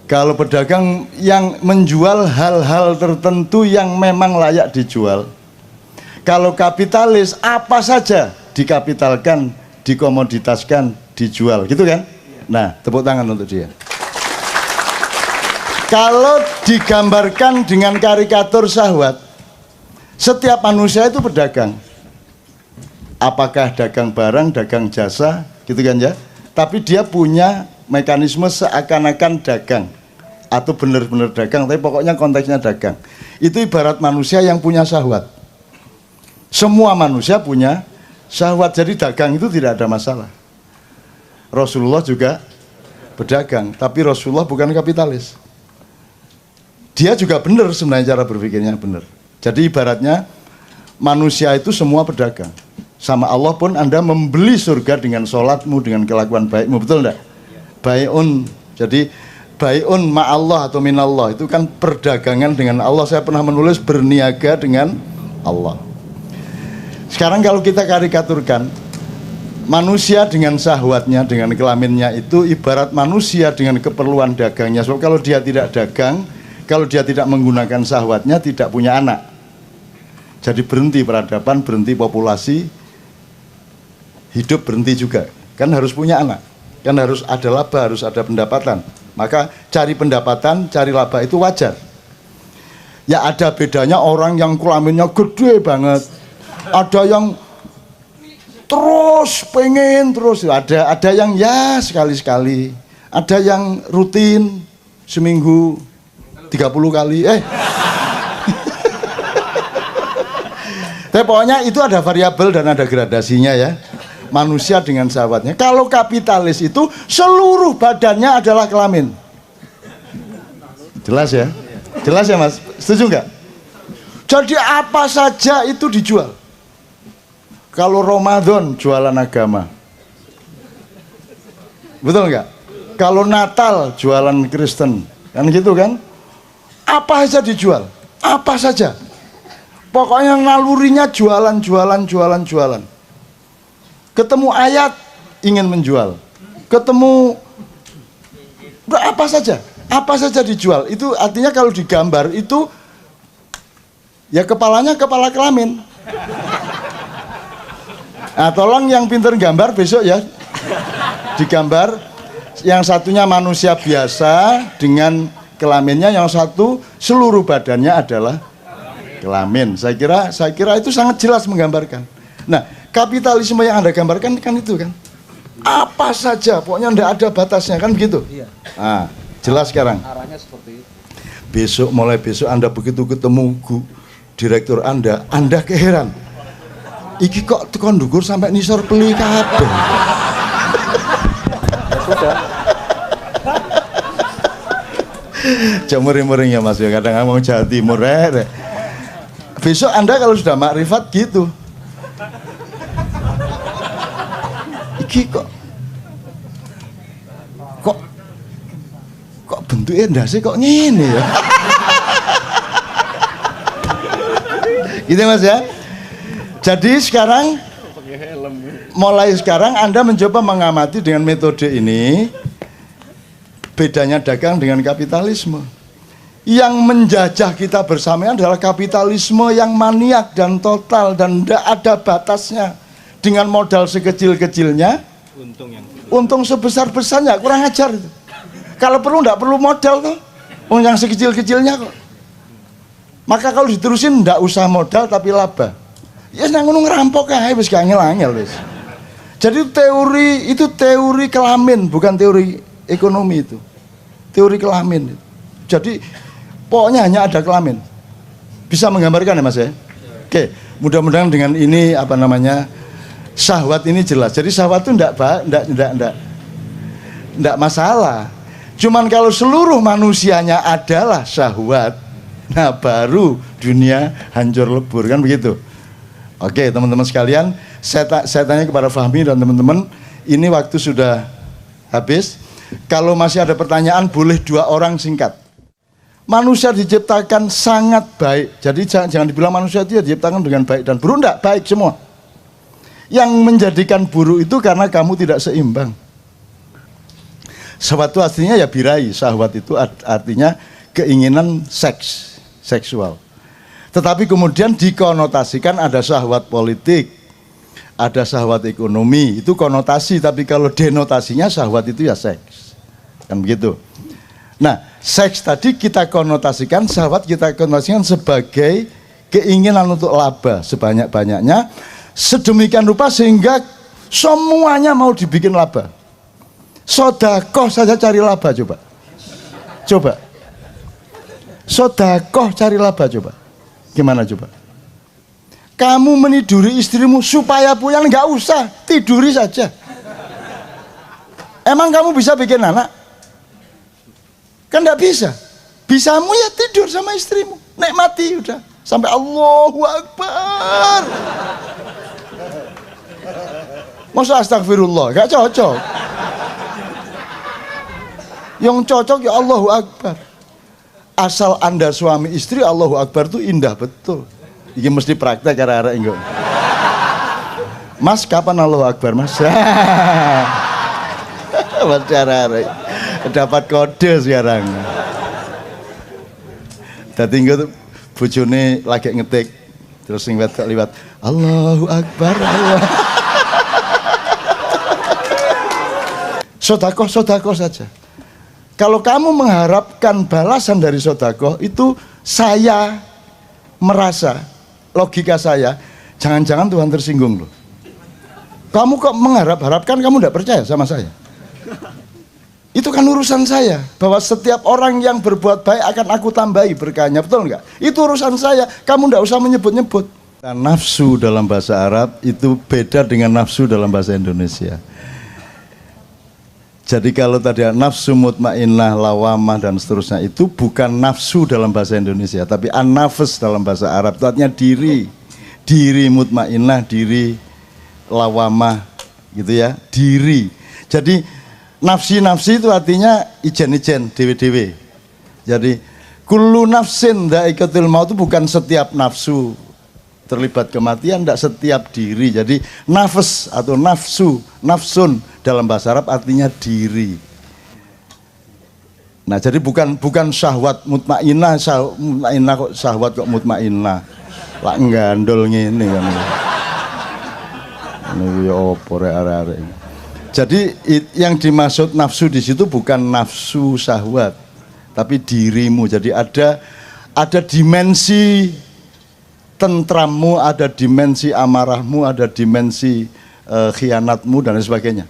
S1: Kalau pedagang yang menjual hal-hal tertentu yang memang layak dijual. Kalau kapitalis apa saja dikapitalkan, dikomoditaskan, dijual, gitu kan? Nah, tepuk tangan untuk dia. Kalau digambarkan dengan karikatur syahwat, setiap manusia itu pedagang. Apakah dagang barang, dagang jasa, gitu kan ya? Tapi dia punya mekanisme seakan-akan dagang atau benar-benar dagang, tapi pokoknya konteksnya dagang. Itu ibarat manusia yang punya syahwat. Semua manusia punya syahwat, jadi dagang itu tidak ada masalah. Rasulullah juga pedagang, tapi Rasulullah bukan kapitalis. Dia juga benar sebenarnya, cara berpikirnya benar. Jadi ibaratnya manusia itu semua pedagang. Sama Allah pun Anda membeli surga dengan sholatmu, dengan kelakuan baikmu, betul enggak? Bai'un, jadi bai'un ma'allah atau minallah, itu kan perdagangan dengan Allah. Saya pernah menulis berniaga dengan Allah. Sekarang kalau kita karikaturkan, manusia dengan syahwatnya, dengan kelaminnya itu ibarat manusia dengan keperluan dagangnya. Sebab kalau dia tidak dagang, kalau dia tidak menggunakan syahwatnya, tidak punya anak. Jadi berhenti peradaban, berhenti populasi, hidup berhenti juga. Kan harus punya anak, kan harus ada laba, harus ada pendapatan. Maka cari pendapatan, cari laba itu wajar. Ya ada bedanya orang yang kelaminnya gede banget, ada yang terus pengen terus, ada yang ya sekali-sekali, ada yang rutin seminggu 30 kali. Tapi pokoknya itu ada variabel dan ada gradasinya ya. Manusia dengan syahwatnya. Kalau kapitalis itu seluruh badannya adalah kelamin. Jelas ya? Jelas ya Mas? Setuju nggak? Jadi apa saja itu dijual. Kalau Ramadan jualan agama, betul nggak? Kalau Natal jualan Kristen, kan gitu kan? Apa saja dijual, apa saja. Pokoknya nalurinya jualan. Ketemu ayat ingin menjual, ketemu apa saja dijual. Itu artinya kalau digambar itu ya kepalanya kepala kelamin. Nah, tolong yang pinter gambar besok ya digambar, yang satunya manusia biasa dengan kelaminnya, yang satu seluruh badannya adalah kelamin. Saya kira itu sangat jelas menggambarkan. Nah, kapitalisme yang Anda gambarkan kan itu kan apa saja, pokoknya tidak ada batasnya, kan begitu. Nah, jelas sekarang.
S4: Arahnya seperti itu.
S1: Besok, mulai besok Anda begitu ketemu direktur Anda keheran. Iki kok tekan ndukur sampai nisor peli kabeh.
S4: Sudah.
S1: Muring-muring ya Mas ya, kadang ngomong Jawa Timur Besok Anda kalau sudah makrifat gitu. Iki kok bentuknya ndase kok ngene ya. Gitu Mas ya. Jadi sekarang, mulai sekarang Anda mencoba mengamati dengan metode ini, bedanya dagang dengan kapitalisme. Yang menjajah kita bersama adalah kapitalisme yang maniak dan total dan tidak ada batasnya. Dengan modal sekecil-kecilnya, untung sebesar-besarnya, kurang ajar itu. Kalau perlu tidak perlu modal tuh, yang sekecil-kecilnya kok. Maka kalau diterusin tidak usah modal tapi laba. Ya nang ngono ngerampok ae wis gak angel-angel wis. Jadi itu teori kelamin, bukan teori ekonomi itu. Teori kelamin. Jadi pokoknya hanya ada kelamin. Bisa menggambarkan ya Mas ya? Oke, mudah-mudahan dengan ini syahwat ini jelas. Jadi syahwat itu enggak masalah. Cuman kalau seluruh manusianya adalah syahwat, nah baru dunia hancur lebur, kan begitu. Oke teman-teman sekalian, saya tanya kepada Fahmi dan teman-teman, ini waktu sudah habis. Kalau masih ada pertanyaan boleh 2 orang singkat. Manusia diciptakan sangat baik, jadi jangan dibilang manusia itu ya diciptakan dengan baik dan buruk, enggak, baik semua. Yang menjadikan buruk itu karena kamu tidak seimbang. Syahwat itu artinya ya birahi. Syahwat itu artinya keinginan seksual. Tetapi kemudian dikonotasikan ada syahwat politik, ada syahwat ekonomi, itu konotasi. Tapi kalau denotasinya syahwat itu ya seks, kan begitu. Nah, seks tadi kita konotasikan, syahwat kita konotasikan sebagai keinginan untuk laba sebanyak-banyaknya, sedemikian rupa sehingga semuanya mau dibikin laba. Sodakoh saja cari laba, coba. Sodakoh cari laba, coba. Gimana coba? Kamu meniduri istrimu supaya puyang, nggak usah, tiduri saja. Emang kamu bisa bikin anak? Kan nggak bisa. Bisamu ya tidur sama istrimu, nikmati udah sampai Allahu Akbar. Masa astagfirullah, nggak cocok. Yang cocok ya Allahu Akbar. Asal Anda suami istri, Allahu Akbar itu indah betul. Ini mesti praktek arek-arek engko. Mas, kapan Allahu Akbar, Mas? Mesti arek-arek dapat kode sekarang. Dadi engko bojone lagi ngetik terus sing wedok liwat Allahu Akbar, Allah. Sodakoh saja. Kalau kamu mengharapkan balasan dari sodakoh itu, saya merasa, logika saya, jangan-jangan Tuhan tersinggung loh. Kamu kok mengharapkan, kamu tidak percaya sama saya. Itu kan urusan saya, bahwa setiap orang yang berbuat baik akan aku tambahi berkahnya, betul enggak? Itu urusan saya, kamu tidak usah menyebut-nyebut. Nafsu dalam bahasa Arab itu beda dengan nafsu dalam bahasa Indonesia. Jadi kalau tadi nafsu mutmainnah, lawamah dan seterusnya itu bukan nafsu dalam bahasa Indonesia, tapi an-nafs dalam bahasa Arab itu artinya diri. Diri mutmainnah, diri lawamah gitu ya, diri. Jadi nafsi itu artinya ijen-ijen, dewe-dewe. Jadi kullu nafsin dha'iqatul maut itu bukan setiap nafsu terlibat kematian, tidak setiap diri. Jadi nafs atau nafsun dalam bahasa Arab artinya diri. Nah, jadi bukan syahwat mutmainnah, kok syahwat kok mutmainnah. Lah nggandol ngene kan. Niku ya opo arek-arek. Jadi yang dimaksud nafsu di situ bukan nafsu syahwat, tapi dirimu. Jadi ada dimensi tentrammu, ada dimensi amarahmu, ada dimensi khianatmu dan sebagainya.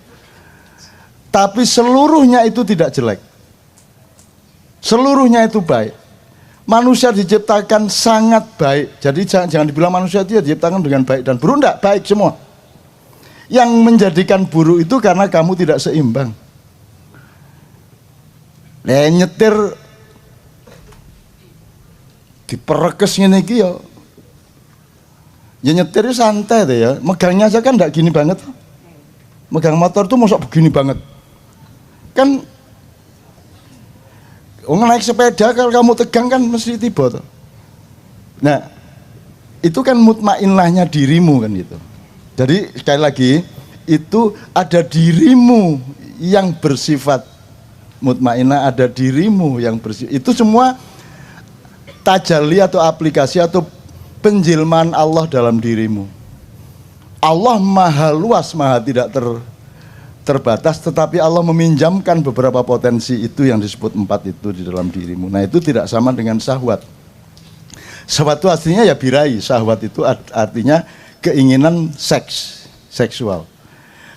S1: Tapi seluruhnya itu tidak jelek. Seluruhnya itu baik. Manusia diciptakan sangat baik. Jadi jangan dibilang manusia itu diciptakan dengan baik dan buruk, enggak, baik semua. Yang menjadikan buruk itu karena kamu tidak seimbang. Nyetir diperekes ngene iki ya. Ya nyetir santai deh ya. Megangnya aja kan enggak gini banget. Megang motor tuh mosok begini banget. Kan naik sepeda kalau kamu tegang kan mesti tiba tuh. Nah, itu kan mutmainnahnya dirimu kan gitu. Jadi sekali lagi itu ada dirimu yang bersifat mutmainnah, ada dirimu yang bersifat. Itu semua tajalli atau aplikasi atau penjilmaan Allah dalam dirimu. Allah maha luas, maha tidak terbatas, tetapi Allah meminjamkan beberapa potensi itu yang disebut 4 itu di dalam dirimu. Nah, itu tidak sama dengan syahwat. Syahwat itu artinya ya birahi. Syahwat itu artinya keinginan seksual.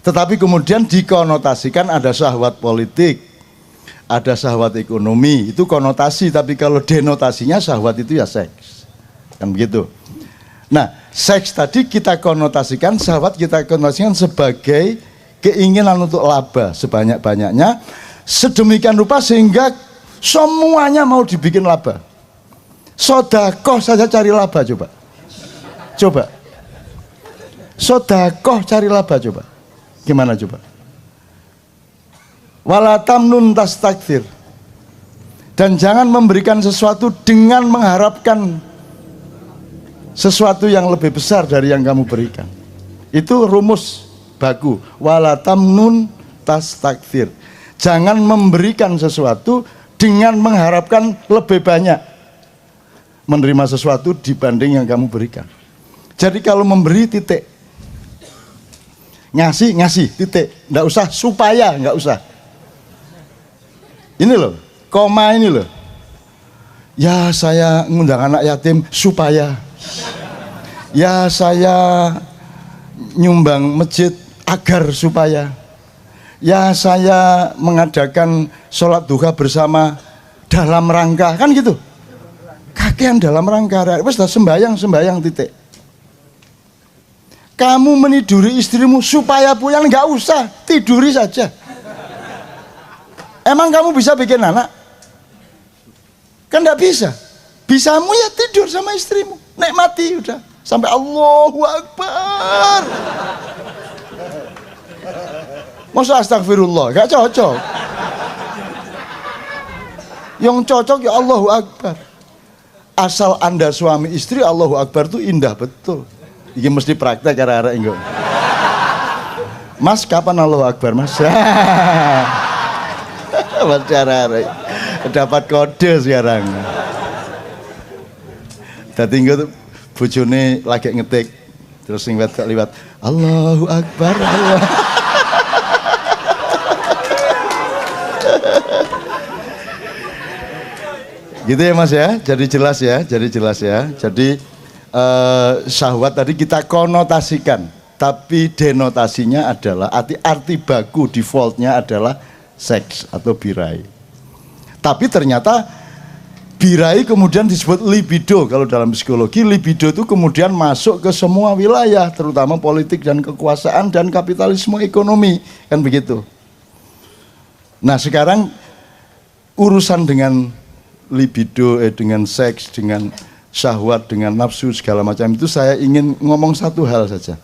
S1: Tetapi kemudian dikonotasikan ada syahwat politik, ada syahwat ekonomi, itu konotasi. Tapi kalau denotasinya syahwat itu ya seks, kan begitu. Nah, seks tadi kita konotasikan, syahwat kita konotasikan sebagai keinginan untuk laba sebanyak-banyaknya, sedemikian rupa sehingga semuanya mau dibikin laba. Sodakoh saja cari laba, coba. Sodakoh cari laba, coba. Gimana coba? Wala tamnun tastakthir. Dan jangan memberikan sesuatu dengan mengharapkan sesuatu yang lebih besar dari yang kamu berikan. Itu rumus baku. Wala tamnun tastakthir. Jangan memberikan sesuatu dengan mengharapkan lebih banyak menerima sesuatu dibanding yang kamu berikan. Jadi kalau memberi titik, ngasih titik, nggak usah supaya, nggak usah. Ini loh, koma ini loh. Ya saya ngundang anak yatim supaya, ya saya nyumbang masjid agar supaya, ya saya mengadakan sholat duha bersama dalam rangka, kan gitu. Kakean dalam rangka, wes sembayang titik. Kamu meniduri istrimu supaya punya, nggak usah, tiduri saja. Emang kamu bisa bikin anak? Kan nggak bisa. Bisamu ya tidur sama istrimu, nikmati udah sampai Allahu Akbar. Masa astagfirullah, gak cocok. Yang cocok ya Allahu Akbar. Asal Anda suami istri, Allahu Akbar itu indah betul. Ini mesti praktek cara-cara enggak. Mas kapan Allahu Akbar mas? Mas cara-cara dapat kode sekarang. Dadi engko bojone lagi ngetik terus sing wedok liwat Allahu Akbar Allah. Gitu ya mas ya, jadi jelas ya. Jadi syahwat tadi kita konotasikan, tapi denotasinya adalah arti baku defaultnya adalah seks atau birahi. Tapi ternyata birahi kemudian disebut libido. Kalau dalam psikologi libido itu kemudian masuk ke semua wilayah, terutama politik dan kekuasaan dan kapitalisme ekonomi, kan begitu. Nah sekarang urusan dengan libido, dengan seks, dengan syahwat, dengan nafsu segala macam itu saya ingin ngomong satu hal saja.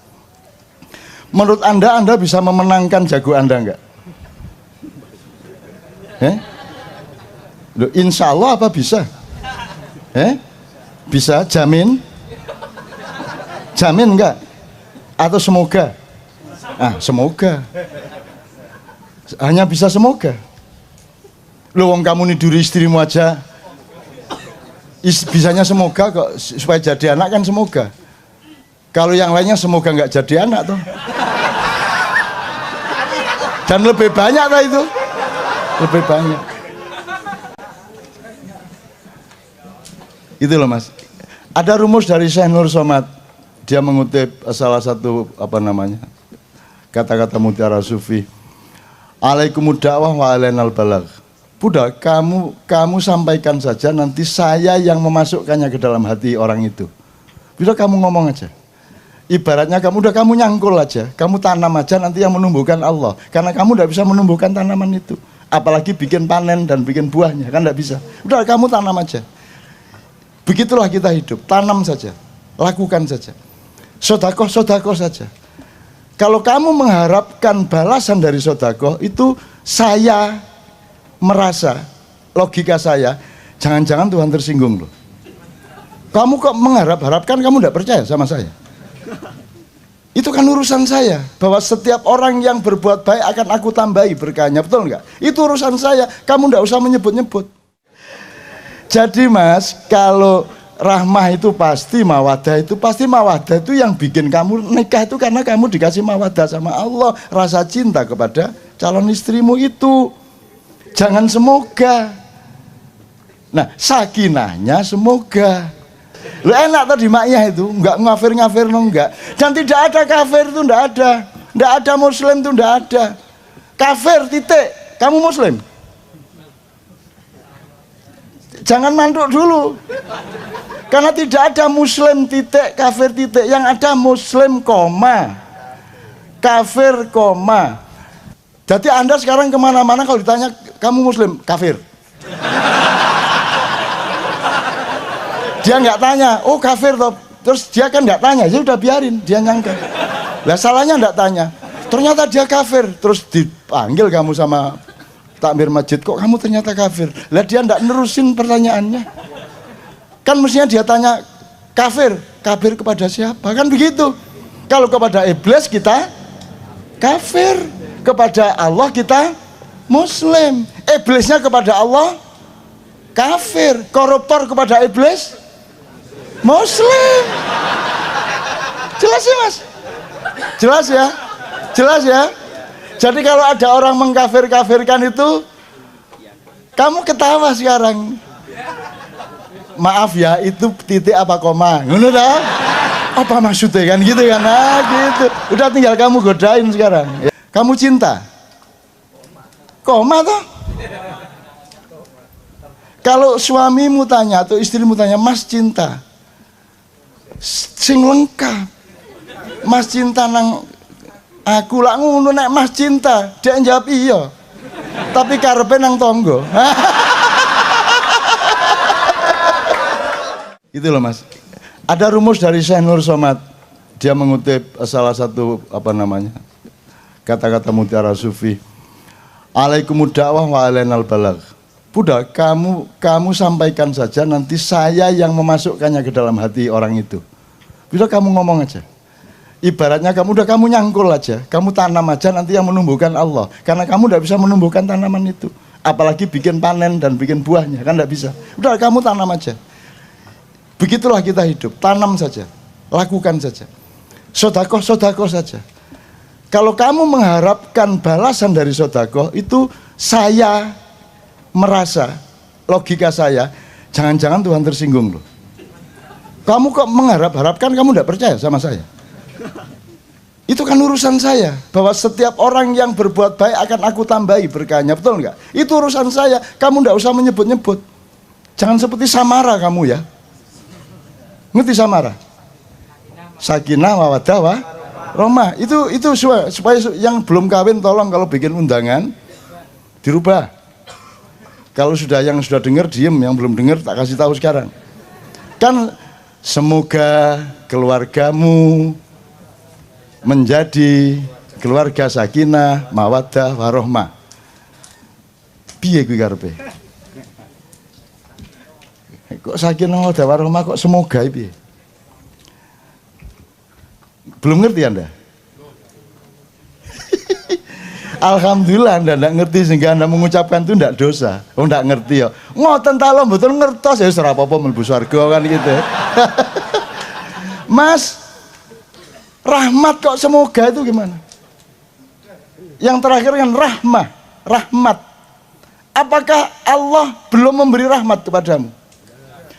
S1: Menurut Anda bisa memenangkan jago Anda enggak? Loh, insya Allah apa bisa? Bisa, jamin? Jamin enggak? Atau semoga? Semoga. Hanya bisa semoga. Loh, wong kamu niduri istrimu aja bisanya semoga kok, supaya jadi anak kan semoga. Kalau yang lainnya semoga nggak jadi anak tuh. Dan lebih banyak lah itu. Lebih banyak. Itu loh mas. Ada rumus dari Syekh Nur Somad. Dia mengutip salah satu kata-kata mutiara sufi. Alaikumud da'wah wa alainal balagh. Udah, kamu sampaikan saja, nanti saya yang memasukkannya ke dalam hati orang itu. Udah kamu ngomong aja. Ibaratnya kamu nyangkul aja, kamu tanam aja, nanti yang menumbuhkan Allah. Karena kamu tidak bisa menumbuhkan tanaman itu. Apalagi bikin panen dan bikin buahnya, kan tidak bisa. Udah kamu tanam aja. Begitulah kita hidup, tanam saja, lakukan saja. Sodakoh saja. Kalau kamu mengharapkan balasan dari sodakoh, itu saya merasa, logika saya, jangan-jangan Tuhan tersinggung loh. Kamu kok mengharap-harapkan, kamu tidak percaya sama saya. Itu kan urusan saya, bahwa setiap orang yang berbuat baik akan aku tambahi berkahnya, betul nggak? Itu urusan saya, kamu tidak usah menyebut-nyebut. Jadi mas, kalau rahmah itu pasti mawadah itu yang bikin kamu nikah itu karena kamu dikasih mawadah sama Allah, rasa cinta kepada calon istrimu itu. Jangan semoga. Nah, sakinahnya semoga. Lu enak tadi maknya itu, enggak ngafir no enggak. Dan tidak ada kafir itu, enggak ada. Enggak ada muslim itu, enggak ada. Kafir titik. Kamu muslim? Jangan mantuk dulu. Karena tidak ada muslim titik, kafir titik. Yang ada muslim koma, kafir koma. Jadi Anda sekarang kemana-mana kalau ditanya kamu muslim, kafir. Dia nggak tanya, oh kafir toh. Terus dia kan nggak tanya, ya udah biarin, dia nyangka. Lah salahnya nggak tanya. Ternyata dia kafir, terus dipanggil kamu sama takmir masjid, kok kamu ternyata kafir. Lah dia nggak nerusin pertanyaannya. Kan mestinya dia tanya, kafir kepada siapa? Kan begitu. Kalau kepada iblis kita kafir, kepada Allah kita muslim. Iblisnya kepada Allah kafir, koruptor kepada iblis muslim. Jelas ya mas? Jelas ya? Jelas ya? Jadi kalau ada orang mengkafir-kafirkan itu, kamu ketawa sekarang. Maaf ya, itu titik apa koma? Ngono dah? Apa maksudnya kan gitu kan? Nah gitu. Udah tinggal kamu godain sekarang. Kamu cinta? Koma toh? Kalau suamimu tanya atau istrimu tanya, Mas cinta? Sing lengkap. Mas cinta nang aku lah ngono nek Mas cinta, dia jawab iya. Tapi karepe nang tonggo. Gitu loh mas. Ada rumus dari Syekh Nur Somad. Dia mengutip salah satu kata-kata mutiara sufi. Alaikumud da'wah wa alainal balagh. Buddha, kamu sampaikan saja, nanti saya yang memasukkannya ke dalam hati orang itu. Bila kamu ngomong aja. Ibaratnya kamu nyangkul aja, kamu tanam aja, nanti yang menumbuhkan Allah. Karena kamu tidak bisa menumbuhkan tanaman itu. Apalagi bikin panen dan bikin buahnya, kan tidak bisa. Udah kamu tanam aja. Begitulah kita hidup, tanam saja, lakukan saja. Sodakoh saja. Kalau kamu mengharapkan balasan dari sodakoh, itu saya merasa, logika saya, jangan-jangan Tuhan tersinggung loh. Kamu kok mengharap-harapkan, kamu tidak percaya sama saya. Itu kan urusan saya, bahwa setiap orang yang berbuat baik akan aku tambahi berkahnya, betul nggak? Itu urusan saya, kamu tidak usah menyebut-nyebut. Jangan seperti Samara kamu ya. Ngerti Samara? Sakinah mawaddah warahmah. Itu supaya yang belum kawin tolong kalau bikin undangan dirubah. Kalau yang sudah dengar diem, yang belum dengar tak kasih tahu sekarang. Kan semoga keluargamu menjadi keluarga sakinah mawaddah warahmah. Piye kuwi karepe? Kok sakinah mawaddah warahmah kok semoga piye? Belum ngerti Anda? Alhamdulillah Anda tidak ngerti sehingga Anda mengucapkan itu tidak dosa. Oh tidak ngerti ya. Ngoten ta lho mboten ngertos ya ora apa-apa mlebu swarga kan gitu. Mas, rahmat kok semoga itu gimana? Yang terakhir kan rahmat. Apakah Allah belum memberi rahmat kepadamu?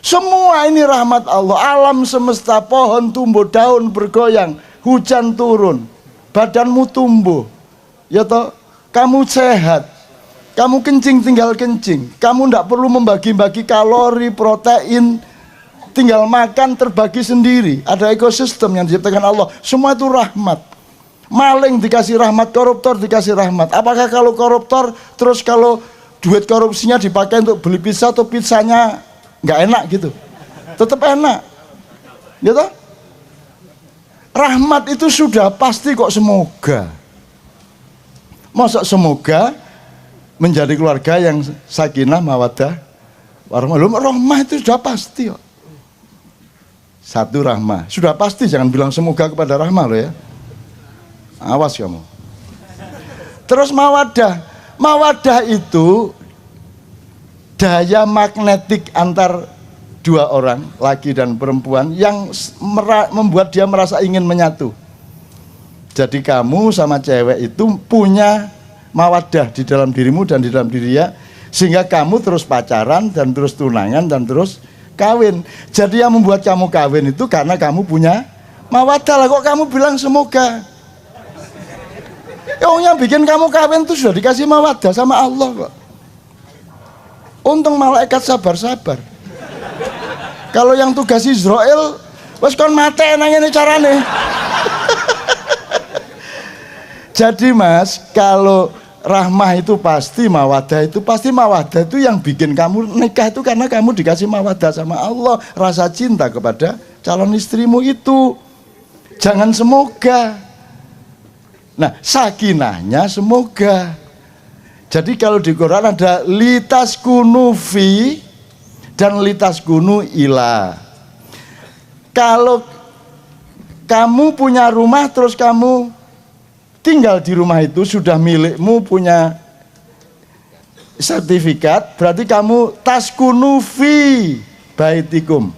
S1: Semua ini rahmat Allah. Alam semesta, pohon tumbuh, daun bergoyang, hujan turun, badanmu tumbuh. Ya toh, kamu sehat, kamu kencing tinggal kencing, kamu tidak perlu membagi-bagi kalori, protein, tinggal makan terbagi sendiri. Ada ekosistem yang diciptakan Allah. Semua itu rahmat. Maling dikasih rahmat, koruptor dikasih rahmat. Apakah kalau koruptor terus kalau duit korupsinya dipakai untuk beli pizza atau pizzanya nggak enak gitu? Tetap enak, gitu? Rahmat itu sudah pasti kok semoga. Masa semoga menjadi keluarga yang sakinah mawaddah warahmah. Rahmah itu sudah pasti kok. Satu rahmah, sudah pasti, jangan bilang semoga kepada rahmah lo ya. Awas kamu. Terus mawaddah. Mawaddah itu daya magnetik antar dua orang, laki dan perempuan, yang membuat dia merasa ingin menyatu. Jadi kamu sama cewek itu punya mawaddah di dalam dirimu dan di dalam diri dia, sehingga kamu terus pacaran dan terus tunangan dan terus kawin. Jadi yang membuat kamu kawin itu karena kamu punya mawaddah. Lah kok kamu bilang semoga? Yang bikin kamu kawin itu sudah dikasih mawaddah sama Allah kok. Untung malaikat sabar-sabar. Kalau yang tugas Israel, wes kon mate nang ngene carane. Jadi mas, kalau rahmah itu pasti, mawaddah itu pasti. Mawaddah itu yang bikin kamu nikah itu karena kamu dikasih mawaddah sama Allah, rasa cinta kepada calon istrimu itu. Jangan semoga. Nah, sakinahnya semoga. Jadi kalau di Quran ada litas kunu fi dan litas kunu ila. kamu punya rumah terus kamu tinggal di rumah itu sudah milikmu, punya sertifikat, berarti kamu taskunu fi baitikum.